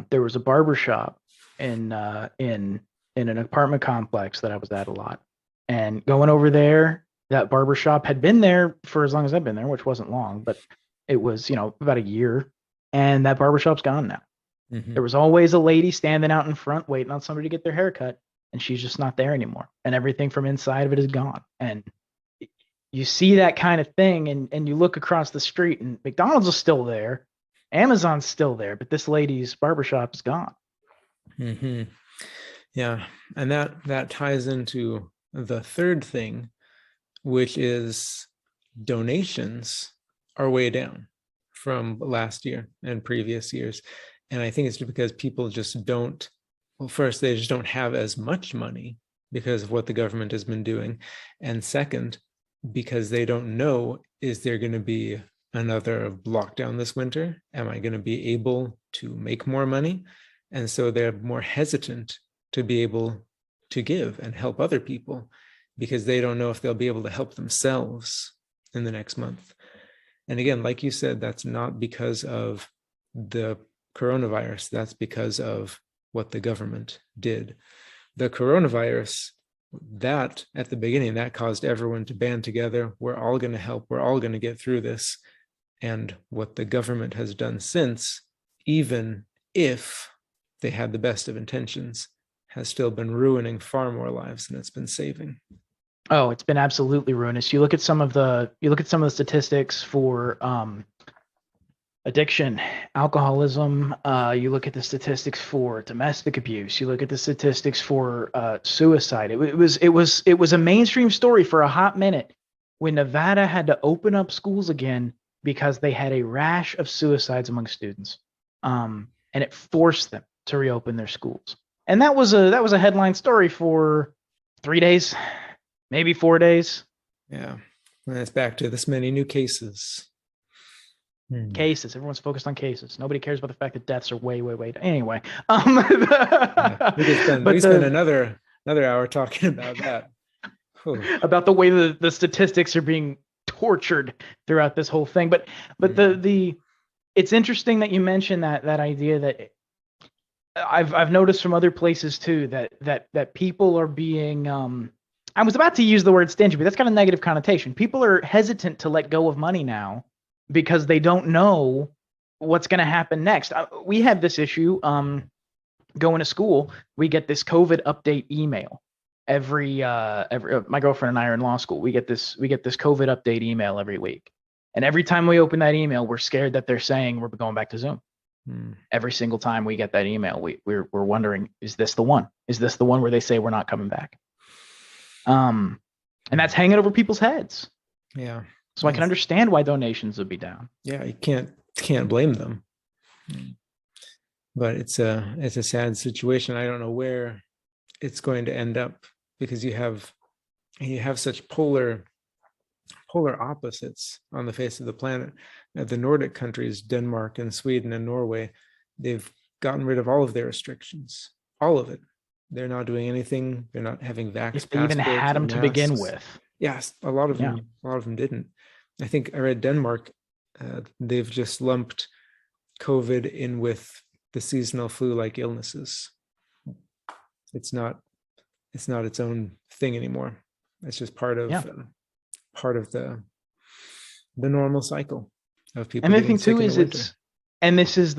there was a barbershop in an apartment complex that I was at a lot, and going over there, that barbershop had been there for as long as I've been there, which wasn't long, but it was about a year, and that barbershop's gone now. Mm-hmm. There was always a lady standing out in front waiting on somebody to get their hair cut, and she's just not there anymore, and everything from inside of it is gone. And you see that kind of thing, and you look across the street, and McDonald's is still there, Amazon's still there, but this lady's barbershop is gone. Mm-hmm. Yeah, and that ties into the third thing, which is donations are way down from last year and previous years. And I think it's because people just don't, well, first, they just don't have as much money because of what the government has been doing. And second, because they don't know, is there going to be another lockdown this winter? Am I going to be able to make more money? And so they're more hesitant to be able to give and help other people. because they don't know if they'll be able to help themselves in the next month. And again, like you said, that's not because of the coronavirus. That's because of what the government did. The coronavirus, that at the beginning, that caused everyone to band together. We're all going to help. We're all going to get through this. And what the government has done since, even if they had the best of intentions, has still been ruining far more lives than it's been saving. Oh, it's been absolutely ruinous. You look at some of the statistics for addiction, alcoholism. You look at the statistics for domestic abuse. You look at the statistics for suicide. It was a mainstream story for a hot minute when Nevada had to open up schools again because they had a rash of suicides among students, and it forced them to reopen their schools. And that was a headline story for 3 days. Maybe 4 days. Yeah. And it's back to this many new cases. Cases. Everyone's focused on cases. Nobody cares about the fact that deaths are way. Anyway. We could spend another hour talking about that. About the way the statistics are being tortured throughout this whole thing. But the it's interesting that you mentioned that idea that I've noticed from other places too, that people are being I was about to use the word stingy, but that's got a negative connotation. People are hesitant to let go of money now because they don't know what's going to happen next. We have this issue going to school. We get this COVID update email every my girlfriend and I are in law school. We get this COVID update email every week. And every time we open that email, we're scared that they're saying we're going back to Zoom. Every single time we get that email, we're wondering, is this the one? Is this the one where they say we're not coming back? And that's hanging over people's heads. Yeah. So I can understand why donations would be down. Yeah, you can't blame them. But it's a sad situation. I don't know where it's going to end up, because you have such polar opposites on the face of the planet. The Nordic countries, Denmark and Sweden and Norway, they've gotten rid of all of their restrictions, all of it. They're not doing anything. They're not having vax. If they even had them to begin with. Yes, a lot of them didn't. I think I read Denmark. They've just lumped COVID in with the seasonal flu-like illnesses. It's not its own thing anymore. It's just part of the normal cycle of people. And the thing too is this is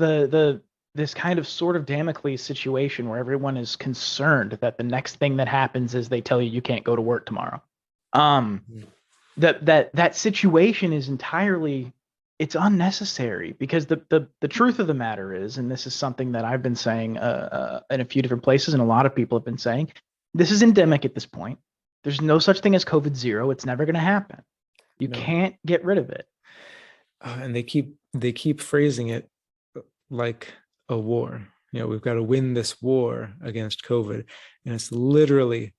this kind of sort of Damocles situation where everyone is concerned that the next thing that happens is they tell you can't go to work tomorrow. That situation is entirely, it's unnecessary, because the truth of the matter is, and this is something that I've been saying in a few different places, and a lot of people have been saying, this is endemic at this point. There's no such thing as COVID-0. It's never going to happen. You can't get rid of it. And they keep phrasing it like a war. We've got to win this war against COVID. And it's literally,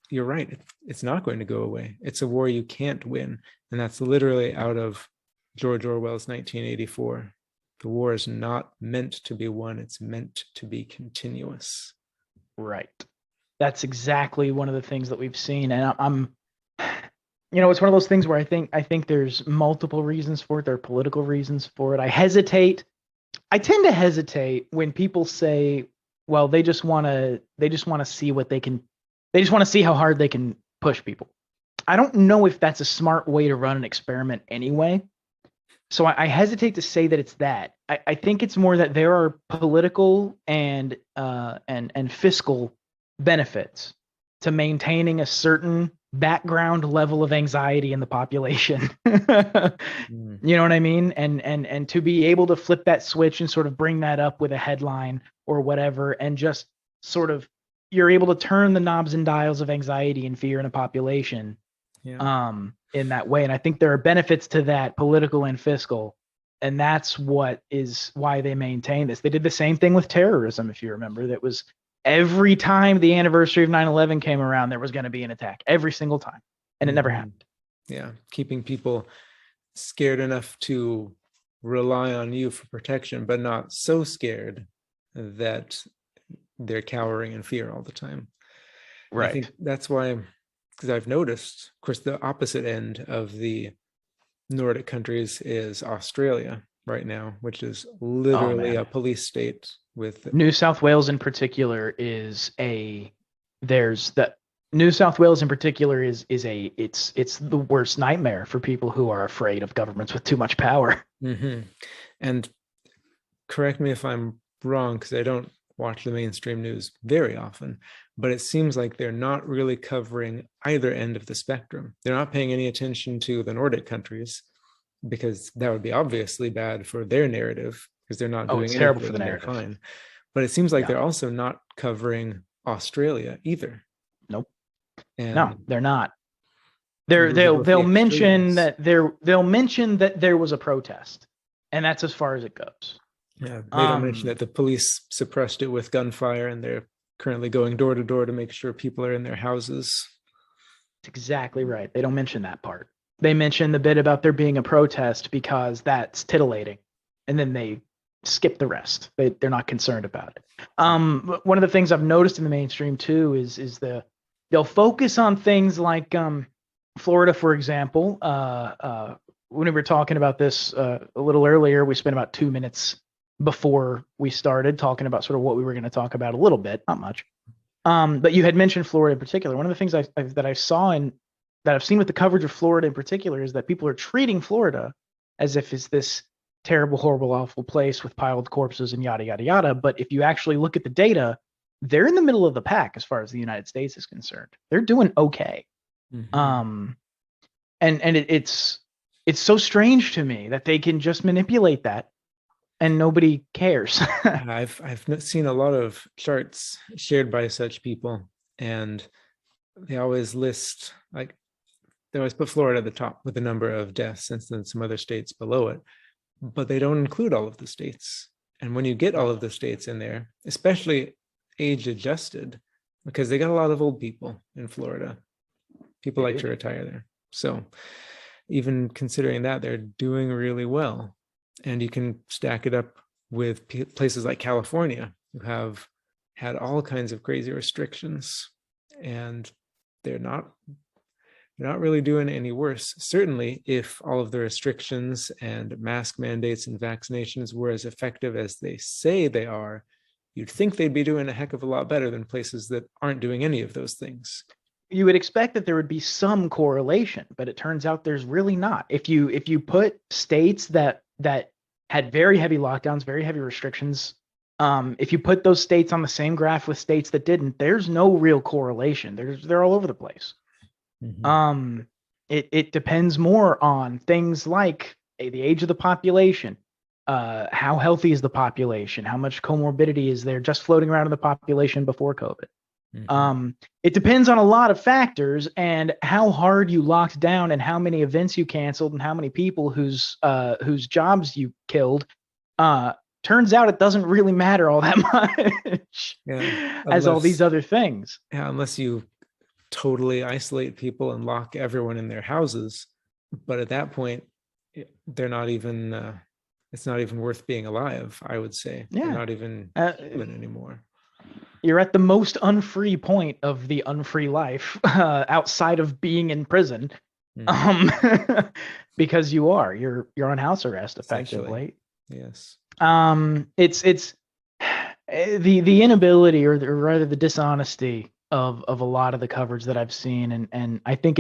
you're right, it's not going to go away. It's a war you can't win. And that's literally out of George Orwell's 1984. The war is not meant to be won. It's meant to be continuous. Right. That's exactly one of the things that we've seen. And I'm it's one of those things where I think there's multiple reasons for it. There are political reasons for it. I tend to hesitate when people say, well, they just want to see what they can, they just want to see how hard they can push people. I don't know if that's a smart way to run an experiment anyway. So I hesitate to say that it's that. I think it's more that there are political and fiscal benefits to maintaining a certain background level of anxiety in the population. You know what I mean? And to be able to flip that switch and sort of bring that up with a headline or whatever, and just sort of, you're able to turn the knobs and dials of anxiety and fear in a population in that way. And I think there are benefits to that, political and fiscal. And that's why they maintain this. They did the same thing with terrorism, if you remember. That was every time the anniversary of 9/11 came around, there was going to be an attack every single time. And it never happened. Yeah. Keeping people scared enough to rely on you for protection, but not so scared that they're cowering in fear all the time. Right. I think that's why because I've noticed, of course, the opposite end of the Nordic countries is Australia right now, which is Oh literally man, a police state with. New South Wales in particular is a there's that New South Wales in particular is a it's the worst nightmare for people who are afraid of governments with too much power. Mhm. And correct me if I'm wrong, because I don't watch the mainstream news very often, but it seems like they're not really covering either end of the spectrum. They're not paying any attention to the Nordic countries, because that would be obviously bad for their narrative, because they're not Oh, doing it's terrible for anything the and they're narrative. fine. But it seems like Yeah. they're also not covering Australia either. Nope. No, And they're not. those are both the They'll mention extremes. that they'll mention that there was a protest, and that's as far as it goes. Yeah, they don't mention that the police suppressed it with gunfire, and they're currently going door to door to make sure people are in their houses. That's exactly right. They don't mention that part. They mention the bit about there being a protest because that's titillating, and then they skip the rest. They're not concerned about it. One of the things I've noticed in the mainstream too is they'll focus on things like Florida, for example. When we were talking about this a little earlier, we spent about 2 minutes before we started talking about sort of what we were going to talk about a little bit, not much. But you had mentioned Florida in particular. One of the things that I saw and that I've seen with the coverage of Florida in particular is that people are treating Florida as if it's this terrible, horrible, awful place with piled corpses and yada yada yada. But if you actually look at the data, they're in the middle of the pack as far as the United States is concerned. They're doing okay. Mhm. It's so strange to me that they can just manipulate that and nobody cares. Yeah, I've seen a lot of charts shared by such people, and they always list, like, they always put Florida at the top with the number of deaths, and then some other states below it, but they don't include all of the states. And when you get all of the states in there, especially age adjusted, because they got a lot of old people in Florida, people They like do. to retire there. So even considering that, they're doing really well. And you can stack it up with places like California, who have had all kinds of crazy restrictions, and they're not really doing any worse. Certainly, if all of the restrictions and mask mandates and vaccinations were as effective as they say they are, you'd think they'd be doing a heck of a lot better than places that aren't doing any of those things. You would expect that there would be some correlation, but it turns out there's really not. If you put states that had very heavy lockdowns, very heavy restrictions, if you put those states on the same graph with states that didn't, there's no real correlation. They're all over the place. Mhm. It depends more on things like the age of the population, how healthy is the population, how much comorbidity is there just floating around in the population before COVID. Mhm. It depends on a lot of factors and how hard you locked down and how many events you canceled and how many people whose jobs you killed. Turns out it doesn't really matter all that much Yeah, as all these unless other things. yeah, unless you totally isolate people and lock everyone in their houses. But at that point, they're not even it's not even worth being alive, I would say. They're Yeah. not even Uh, human anymore. you're at the most unfree point of the unfree life outside of being in prison, Mhm. um, because you're on house arrest Essentially, effectively. yes. It's the inability or rather the dishonesty of a lot of the coverage that I've seen, and I think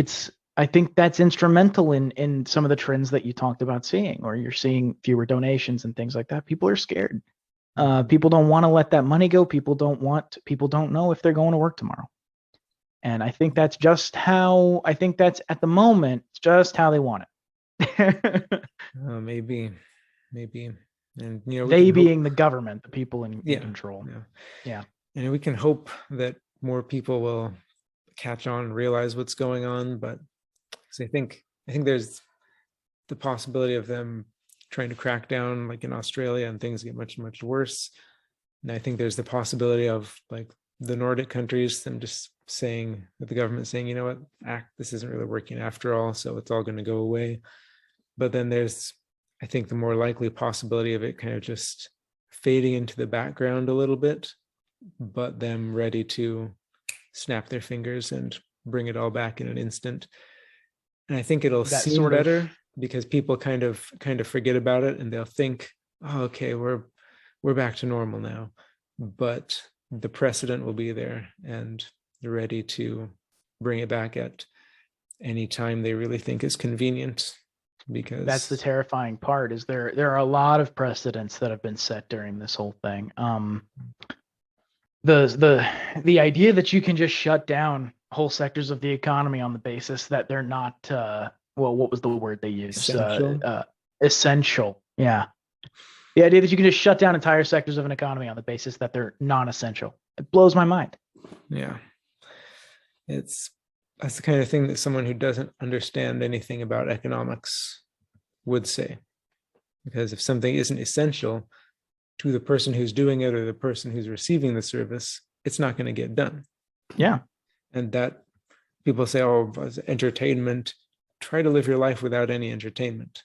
that's instrumental in some of the trends that you talked about seeing, or you're seeing fewer donations and things like that. People are scared. Mhm. People don't want to let that money go. People don't know if they're going to work tomorrow. And I think that's at the moment just how they want it. Maybe, maybe, and we can They hope. being the government, the people in Yeah, control. yeah, Yeah. and we can hope that more people will catch on and realize what's going on. But 'cause I think there's the possibility of them trying to crack down, like in Australia, and things get much, much worse. And I think there's the possibility of, like, the Nordic countries, them just saying, that the government saying, you know what, this isn't really working after all, so it's all going to go away. But then there's, I think, the more likely possibility of it kind of just fading into the background a little bit, but them ready to snap their fingers and bring it all back in an instant. And I think it'll That seem sort of better because people kind of forget about it, and they'll think, oh, okay, we're back to normal now. But the precedent will be there, and they're ready to bring it back at any time they really think is convenient. Because that's the terrifying part, is there are a lot of precedents that have been set during this whole thing. The idea that you can just shut down whole sectors of the economy on the basis that they're not well, what was the word they used? Essential. Essential. Yeah. The idea that you can just shut down entire sectors of an economy on the basis that they're non-essential. It blows my mind. Yeah. That's the kind of thing that someone who doesn't understand anything about economics would say. Because if something isn't essential to the person who's doing it or the person who's receiving the service, it's not going to get done. Yeah. And that people say, oh, entertainment, try to live your life without any entertainment.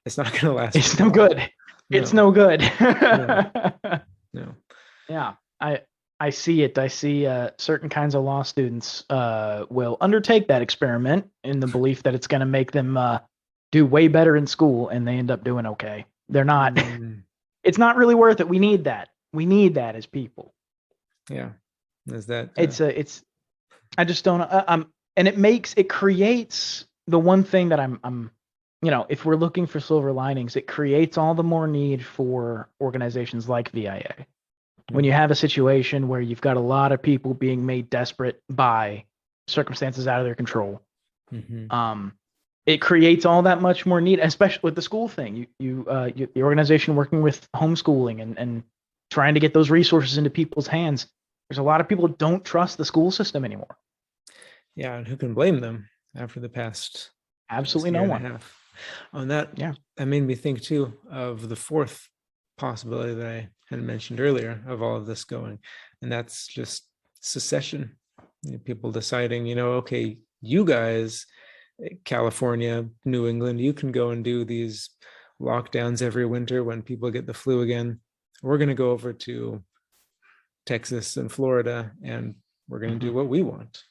It's not going to last. It's no good. No. It's no good. No. Yeah. I see it. I see certain kinds of law students will undertake that experiment in the belief that it's going to make them do way better in school, and they end up doing okay. They're not. It's not really worth it. We need that. We need that as people. Yeah. Is that? It's. I just don't. And it creates the one thing that I'm. If we're looking for silver linings, it creates all the more need for organizations like VIA. When you have a situation where you've got a lot of people being made desperate by circumstances out of their control, it creates all that much more need, especially with the school thing. The organization working with homeschooling and trying to get those resources into people's hands. There's a lot of people who don't trust the school system anymore. Yeah, and who can blame them after the past? Absolutely no one. On that, yeah, that made me think too of the fourth possibility that I had mentioned earlier of all of this going, and that's just secession. People deciding, okay, you guys, California, New England, you can go and do these lockdowns every winter when people get the flu again. We're going to go over to Texas and Florida, and we're going to do what we want.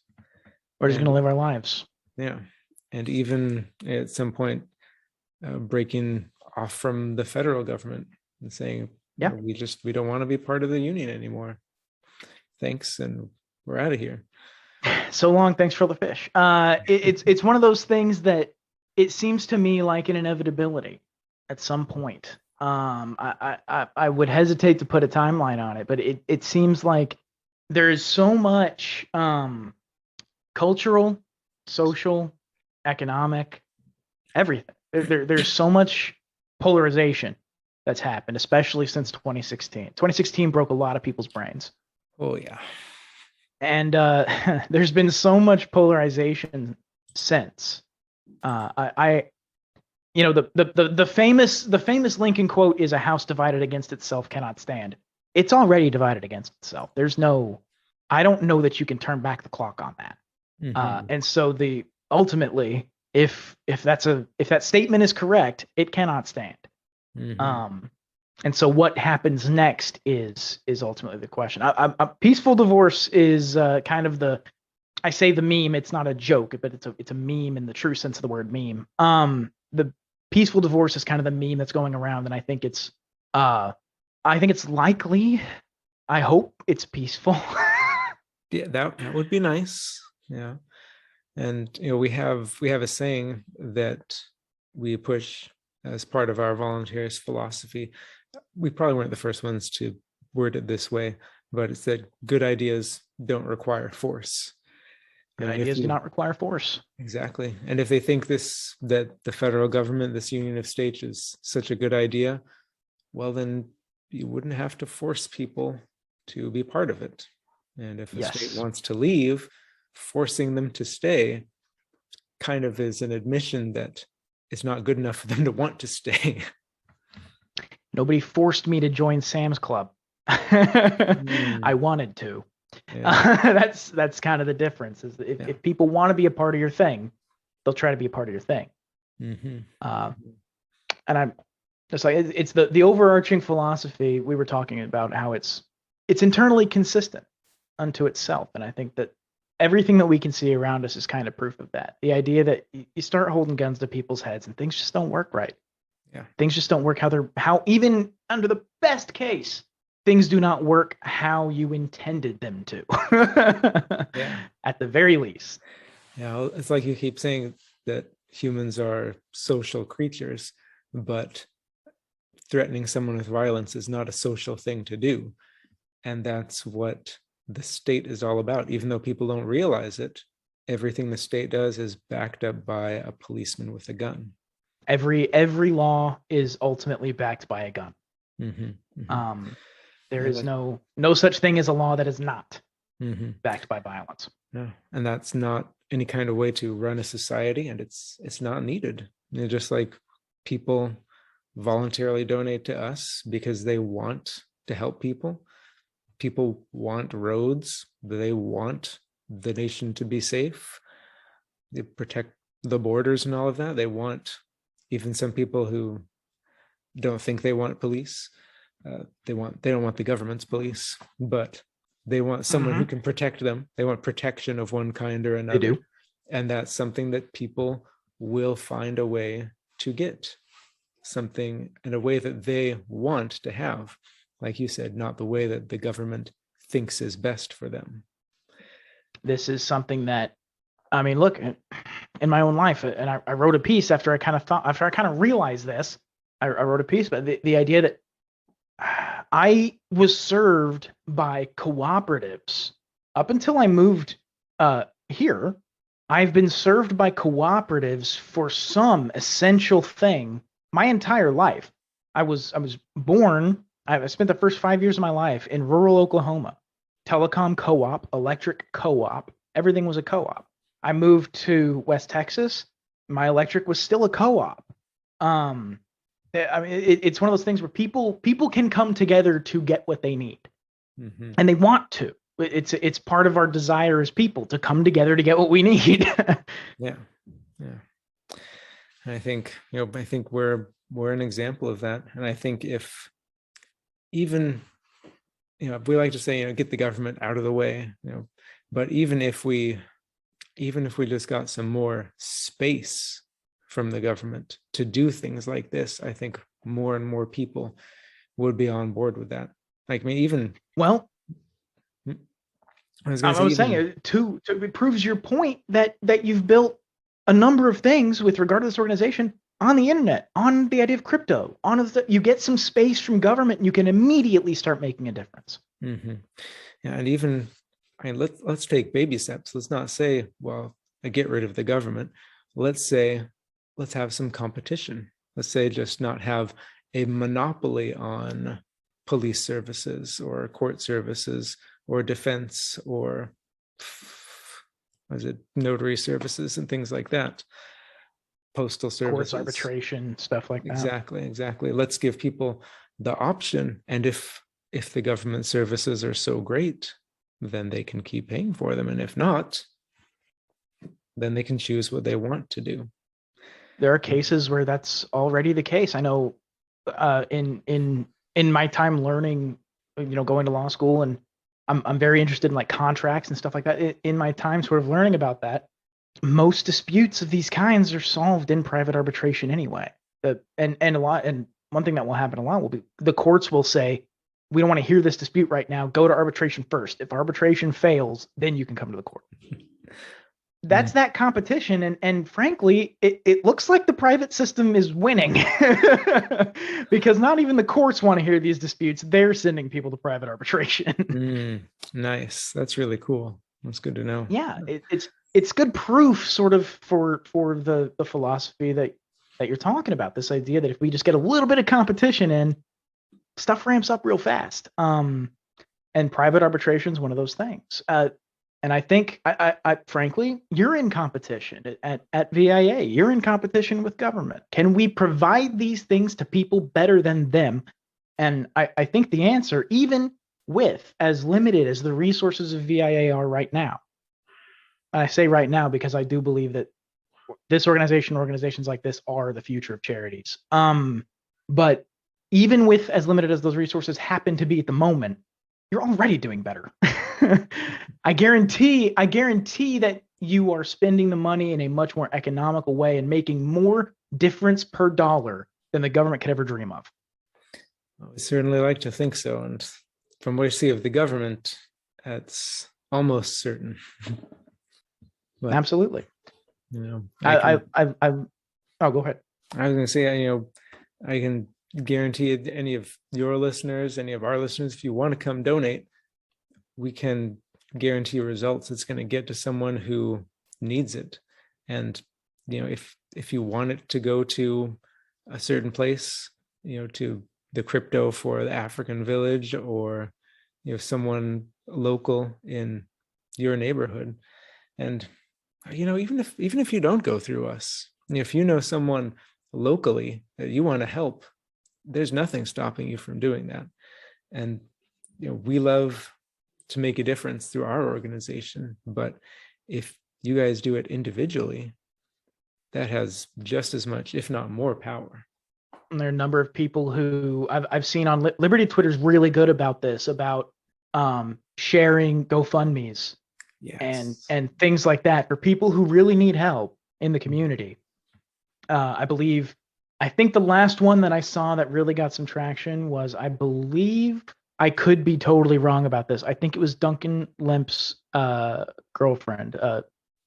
We're just going to live our lives. Yeah. And even at some point, breaking off from the federal government and saying, yeah, we don't want to be part of the union anymore. Thanks, and we're out of here. So long, thanks for the fish. It's one of those things that it seems to me like an inevitability at some point. I would hesitate to put a timeline on it, but it seems like there is so much cultural, social, economic, everything. There's so much polarization that's happened, especially since 2016. 2016 broke a lot of people's brains. Oh yeah. And there's been so much polarization since. The famous Lincoln quote is, "A house divided against itself cannot stand." It's already divided against itself. I don't know that you can turn back the clock on that. And so ultimately, if that statement is correct, it cannot stand. And so what happens next is ultimately the question. A peaceful divorce is kind of I say the meme. It's not a joke, but it's a meme in the true sense of the word meme. The peaceful divorce is kind of the meme that's going around, and I think it's likely. I hope it's peaceful. Yeah, that would be nice. Yeah. And we have a saying that we push as part of our volunteerist philosophy. We probably weren't the first ones to word it this way, but it's that good ideas don't require force. Good ideas do not require force. Exactly. And if they think that the federal government, this union of states, is such a good idea, well, then you wouldn't have to force people to be part of it. And if a state wants to leave, forcing them to stay kind of is an admission that it's not good enough for them to want to stay. Nobody forced me to join Sam's Club. I wanted to. Yeah. That's kind of the difference. Is if people want to be a part of your thing, they'll try to be a part of your thing. And I'm just like, it's the overarching philosophy. We were talking about how it's internally consistent unto itself, and I think that everything that we can see around us is kind of proof of that. The idea that you start holding guns to people's heads and things just don't work right. Yeah. Things just don't work how even under the best case, things do not work how you intended them to. Yeah. At the very least. Yeah, it's like you keep saying that humans are social creatures, but threatening someone with violence is not a social thing to do. And that's what the state is all about. Even though people don't realize it, everything the state does is backed up by a policeman with a gun. Every law is ultimately backed by a gun. There Yeah, is no such thing as a law that is not backed by violence. No, and that's not any kind of way to run a society, and it's not needed. Just like people voluntarily donate to us because they want to help people. People want roads. They want the nation to be safe. They protect the borders and all of that. They want, even some people who don't think they want police. They don't want the government's police, but they want someone who can protect them. They want protection of one kind or another. They do. And that's something that people will find a way to get, something in a way that they want to have. Like you said, not the way that the government thinks is best for them. This is something that, I mean, look, in my own life, and I wrote a piece after I kind of realized this, I wrote a piece, but the idea that I was served by cooperatives up until I moved here. I've been served by cooperatives for some essential thing my entire life. I was born. I spent the first 5 years of my life in rural Oklahoma. Telecom co-op, electric co-op. Everything was a co-op. I moved to West Texas. My electric was still a co-op. I mean, it's one of those things where people can come together to get what they need, and they want to. It's part of our desire as people to come together to get what we need. Yeah. And I think we're an example of that. And I think if even, we like to say, get the government out of the way, but even if we just got some more space from the government to do things like this, I think more and more people would be on board with that. Like, I mean, even I was saying it proves your point that you've built a number of things with regard to this organization on the internet, on the idea of crypto, you get some space from government and you can immediately start making a difference. Yeah, and even, let's take baby steps. Let's not say, well, I get rid of the government. Let's have some competition. Let's say just not have a monopoly on police services or court services or defense or notary services and things like that. Postal services. Courts, arbitration, stuff like that. Exactly. Let's give people the option. And if the government services are so great, then they can keep paying for them. And if not, then they can choose what they want to do. There are cases where that's already the case. I know in my time learning, going to law school, and I'm very interested in like contracts and stuff like that. In my time sort of learning about that, most disputes of these kinds are solved in private arbitration anyway. And one thing that will happen a lot will be the courts will say, we don't want to hear this dispute right now. Go to arbitration first. If arbitration fails, then you can come to the court. That's that competition. And frankly, it looks like the private system is winning because not even the courts want to hear these disputes. They're sending people to private arbitration. Nice. That's really cool. That's good to know. Yeah, it's good proof sort of for the philosophy that you're talking about, this idea that if we just get a little bit of competition in, stuff ramps up real fast. And private arbitration is one of those things. And I think, I frankly, you're in competition at VIA. You're in competition with government. Can we provide these things to people better than them? And I think the answer, even with as limited as the resources of VIA are right now, and I say right now because I do believe that this organizations like this are the future of charities. But even with as limited as those resources happen to be at the moment, you're already doing better. I guarantee that you are spending the money in a much more economical way and making more difference per dollar than the government could ever dream of. We certainly like to think so. And from what I see of the government, that's almost certain. But, absolutely. You know, oh, go ahead. I was going to say, I can guarantee any of your listeners, any of our listeners, if you want to come donate, we can guarantee results. It's going to get to someone who needs it. And, if you want it to go to a certain place, to the crypto for the African village, or, someone local in your neighborhood. And, even if you don't go through us, if you know someone locally that you want to help, there's nothing stopping you from doing that. And, we love to make a difference through our organization. But if you guys do it individually, that has just as much, if not more, power. And there are a number of people who I've seen on Liberty Twitter is really good about this, about sharing GoFundMes. Yes. and things like that for people who really need help in the community. I think the last one that I saw that really got some traction was, I believe, I could be totally wrong about this, I think it was Duncan Lemp's girlfriend,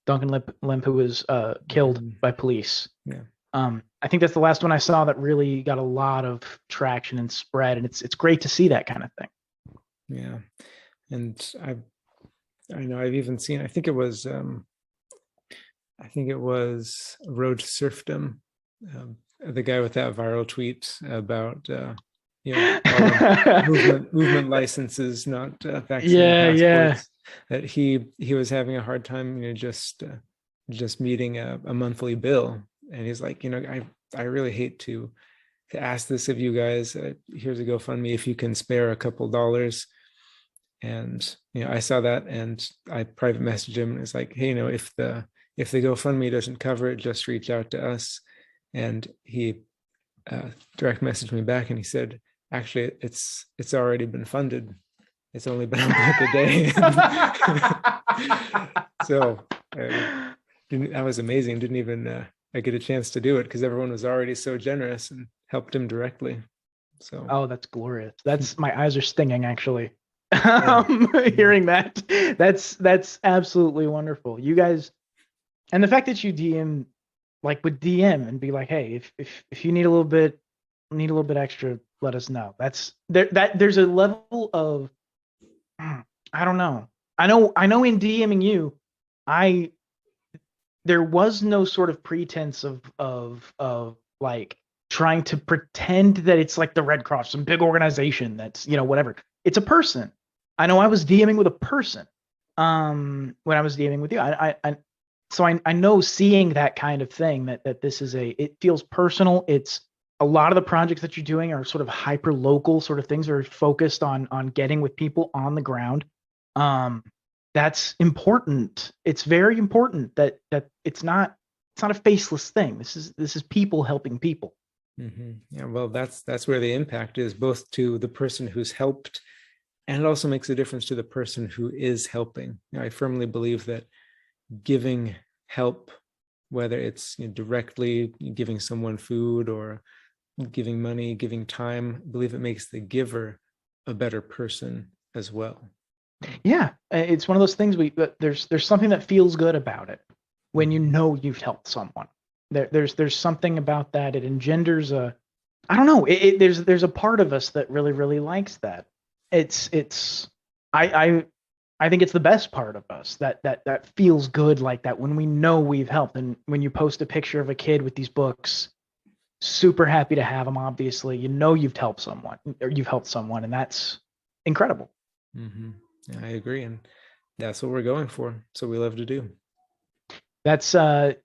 Duncan Lemp, who was killed by police. Yeah. I think that's the last one I saw that really got a lot of traction and spread, and it's great to see that kind of thing. Yeah. And I know I've even seen, I think it was Road to Serfdom, the guy with that viral tweet about movement licenses, not vaccine passports. That he was having a hard time, just meeting a monthly bill, and he's like, I really hate to ask this of you guys. Here's a GoFundMe if you can spare a couple dollars. And I saw that, and I private messaged him, and it's like, hey, if the GoFundMe doesn't cover it, just reach out to us. And he direct messaged me back, and he said, actually, it's already been funded. It's only been like a day. So that was amazing. Didn't even get a chance to do it because everyone was already so generous and helped him directly. So that's glorious. That's my eyes are stinging actually. Hearing that. That's absolutely wonderful. You guys, and the fact that you would DM and be like, hey, if you need a little bit extra, let us know. There's a level of, I don't know. I know in DMing you, there was no sort of pretense of like trying to pretend that it's like the Red Cross, some big organization that's, whatever. It's a person. I know I was DMing with a person when I was DMing with you. So I know, seeing that kind of thing, that this is it feels personal. It's a lot of the projects that you're doing are sort of hyper local sort of things, are focused on getting with people on the ground. That's important. It's very important that it's not a faceless thing. This is people helping people. Mm-hmm. Yeah, well, that's where the impact is, both to the person who's helped, and it also makes a difference to the person who is helping. I firmly believe that giving help, whether it's directly giving someone food or giving money, giving time, I believe it makes the giver a better person as well. Yeah, it's one of those things there's something that feels good about it when you've helped someone. There's something about that. It engenders I don't know. There's a part of us that really, really likes that. I think it's the best part of us that feels good like that when we know we've helped. And when you post a picture of a kid with these books, super happy to have them. Obviously, you've helped someone, and that's incredible. Mm-hmm. I agree, and that's what we're going for. So we love to do. That's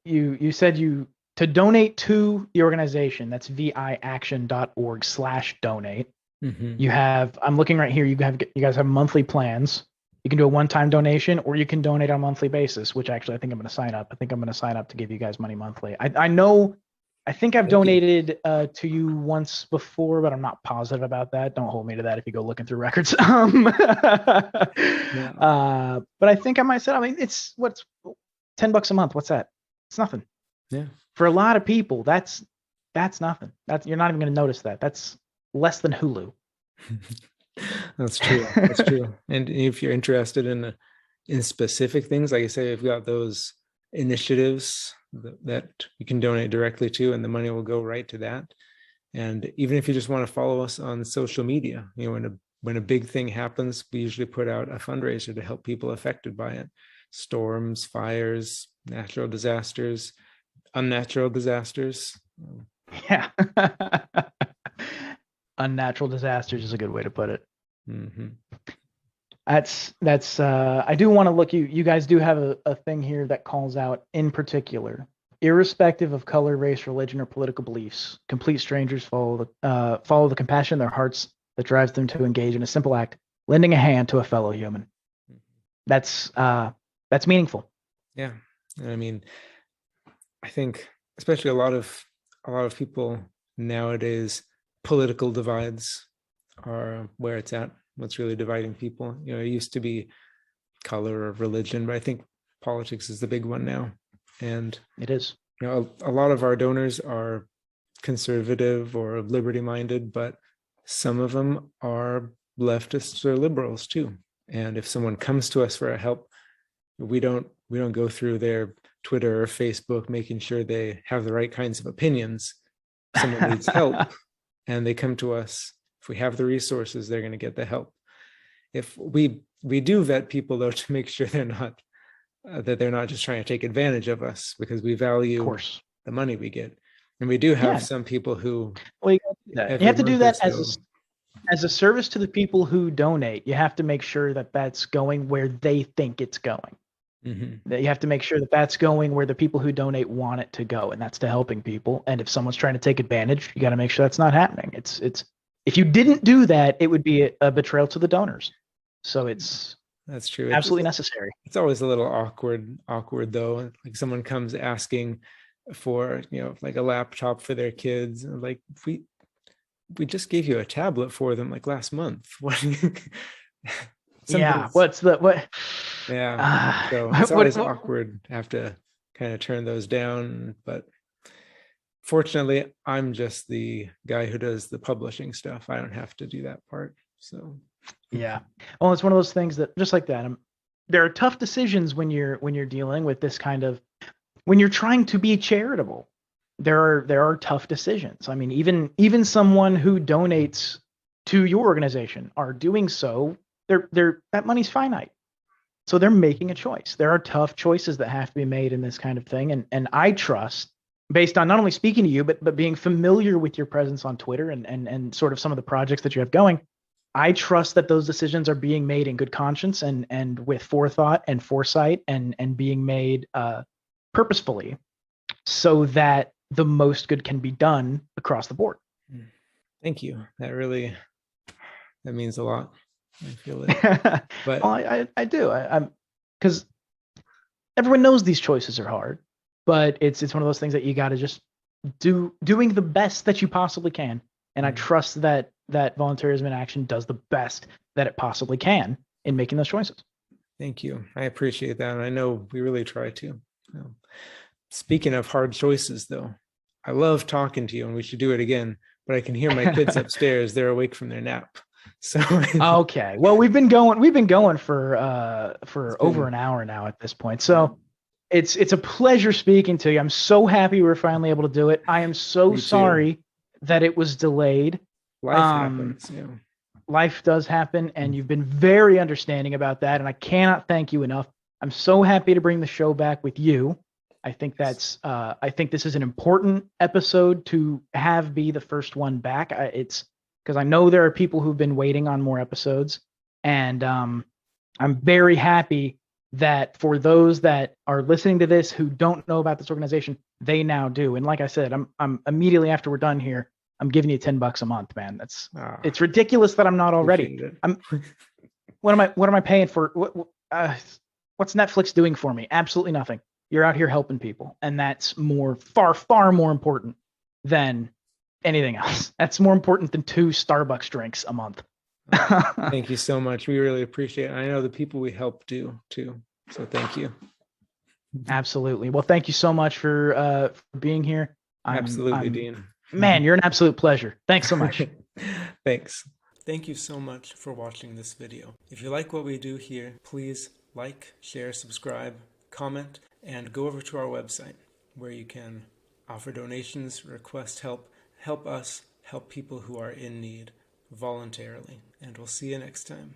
you said to donate to the organization. That's viaction.org/donate. Mm-hmm. You have, I'm looking right here. You guys have monthly plans. You can do a one-time donation, or you can donate on a monthly basis, which actually I think I'm going to sign up. I think I'm going to sign up to give you guys money monthly. I know I think I've Thank you. donated to you once before, but I'm not positive about that. Don't hold me to that if you go looking through records. But I think I might say, I mean, it's what's $10 a month. What's that? It's nothing. Yeah. For a lot of people, that's nothing. You're not even going to notice that. That's less than Hulu. That's true. That's true. And if you're interested in specific things, like I say, we've got those initiatives that you can donate directly to, and the money will go right to that. And even if you just want to follow us on social media, you know, when a big thing happens, we usually put out a fundraiser to help people affected by it. Storms, fires, natural disasters, unnatural disasters. Yeah. Unnatural disasters is a good way to put it. Mm-hmm. That's I do want to look, you guys do have a thing here that calls out in particular, irrespective of color, race, religion, or political beliefs, complete strangers follow the compassion in their hearts that drives them to engage in a simple act, lending a hand to a fellow human. That's meaningful. Yeah. I mean, I think especially a lot of people nowadays, political divides are where it's at. What's really dividing people. You know, it used to be color or religion, but I think politics is the big one now. And it is. You know, a lot of our donors are conservative or liberty-minded, but some of them are leftists or liberals too. And if someone comes to us for help, we don't go through their Twitter or Facebook making sure they have the right kinds of opinions. Someone needs help and they come to us. If we have the resources, they're going to get the help. If we do vet people though, to make sure they're not just trying to take advantage of us, because we value, of course, the money we get. And we do have some people who, well, you have to do that as a service to the people who donate. You have to make sure that that's going where they think it's going. Mm-hmm. That you have to make sure that that's going where the people who donate want it to go, and that's to helping people. And if someone's trying to take advantage, you got to make sure that's not happening. It's if you didn't do that, it would be a betrayal to the donors. So that's true. Absolutely necessary. It's always a little awkward though. Like someone comes asking for, you know, like a laptop for their kids, and like we just gave you a tablet for them like last month. What? Yeah. What? Yeah. So it's always awkward. Have to kind of turn those down, but fortunately, I'm just the guy who does the publishing stuff. I don't have to do that part. So yeah. Well, it's one of those things that just like that. There are tough decisions when you're dealing with this kind of, when you're trying to be charitable. There are tough decisions. I mean, even someone who donates to your organization are doing so. That money's finite. So they're making a choice. There are tough choices that have to be made in this kind of thing. And I trust, based on not only speaking to you, but being familiar with your presence on Twitter and sort of some of the projects that you have going, I trust that those decisions are being made in good conscience and with forethought and foresight and being made purposefully, so that the most good can be done across the board. Thank you. That means a lot. I feel it. But well, I do. I'm because everyone knows these choices are hard, but it's one of those things that you got to just doing the best that you possibly can. And I trust that Voluntarism in Action does the best that it possibly can in making those choices. Thank you. I appreciate that. And I know we really try to. Speaking of hard choices, though, I love talking to you, and we should do it again. But I can hear my kids upstairs. They're awake from their nap. So okay. Well, we've been going for over an hour now at this point. So it's a pleasure speaking to you. I'm so happy we were finally able to do it. I am so sorry that it was delayed. Life happens. Yeah. Life does happen, and you've been very understanding about that, and I cannot thank you enough. I'm so happy to bring the show back with you. I think I think this is an important episode to have be the first one back. It's because I know there are people who've been waiting on more episodes, and I'm very happy that for those that are listening to this who don't know about this organization, they now do. And like I said, I'm immediately after we're done here, I'm giving you $10 a month, man. It's ridiculous that I'm not already. What am I paying for? What's Netflix doing for me? Absolutely nothing. You're out here helping people, and that's far more important than anything else. That's more important than 2 Starbucks drinks a month. Thank you so much. We really appreciate it. I know the people we help do too. So thank you. Absolutely. Well, thank you so much for being here. Absolutely, Dean. Man, you're an absolute pleasure. Thanks so much. Thanks. Thank you so much for watching this video. If you like what we do here, please like, share, subscribe, comment, and go over to our website where you can offer donations, request help us help people who are in need voluntarily. And we'll see you next time.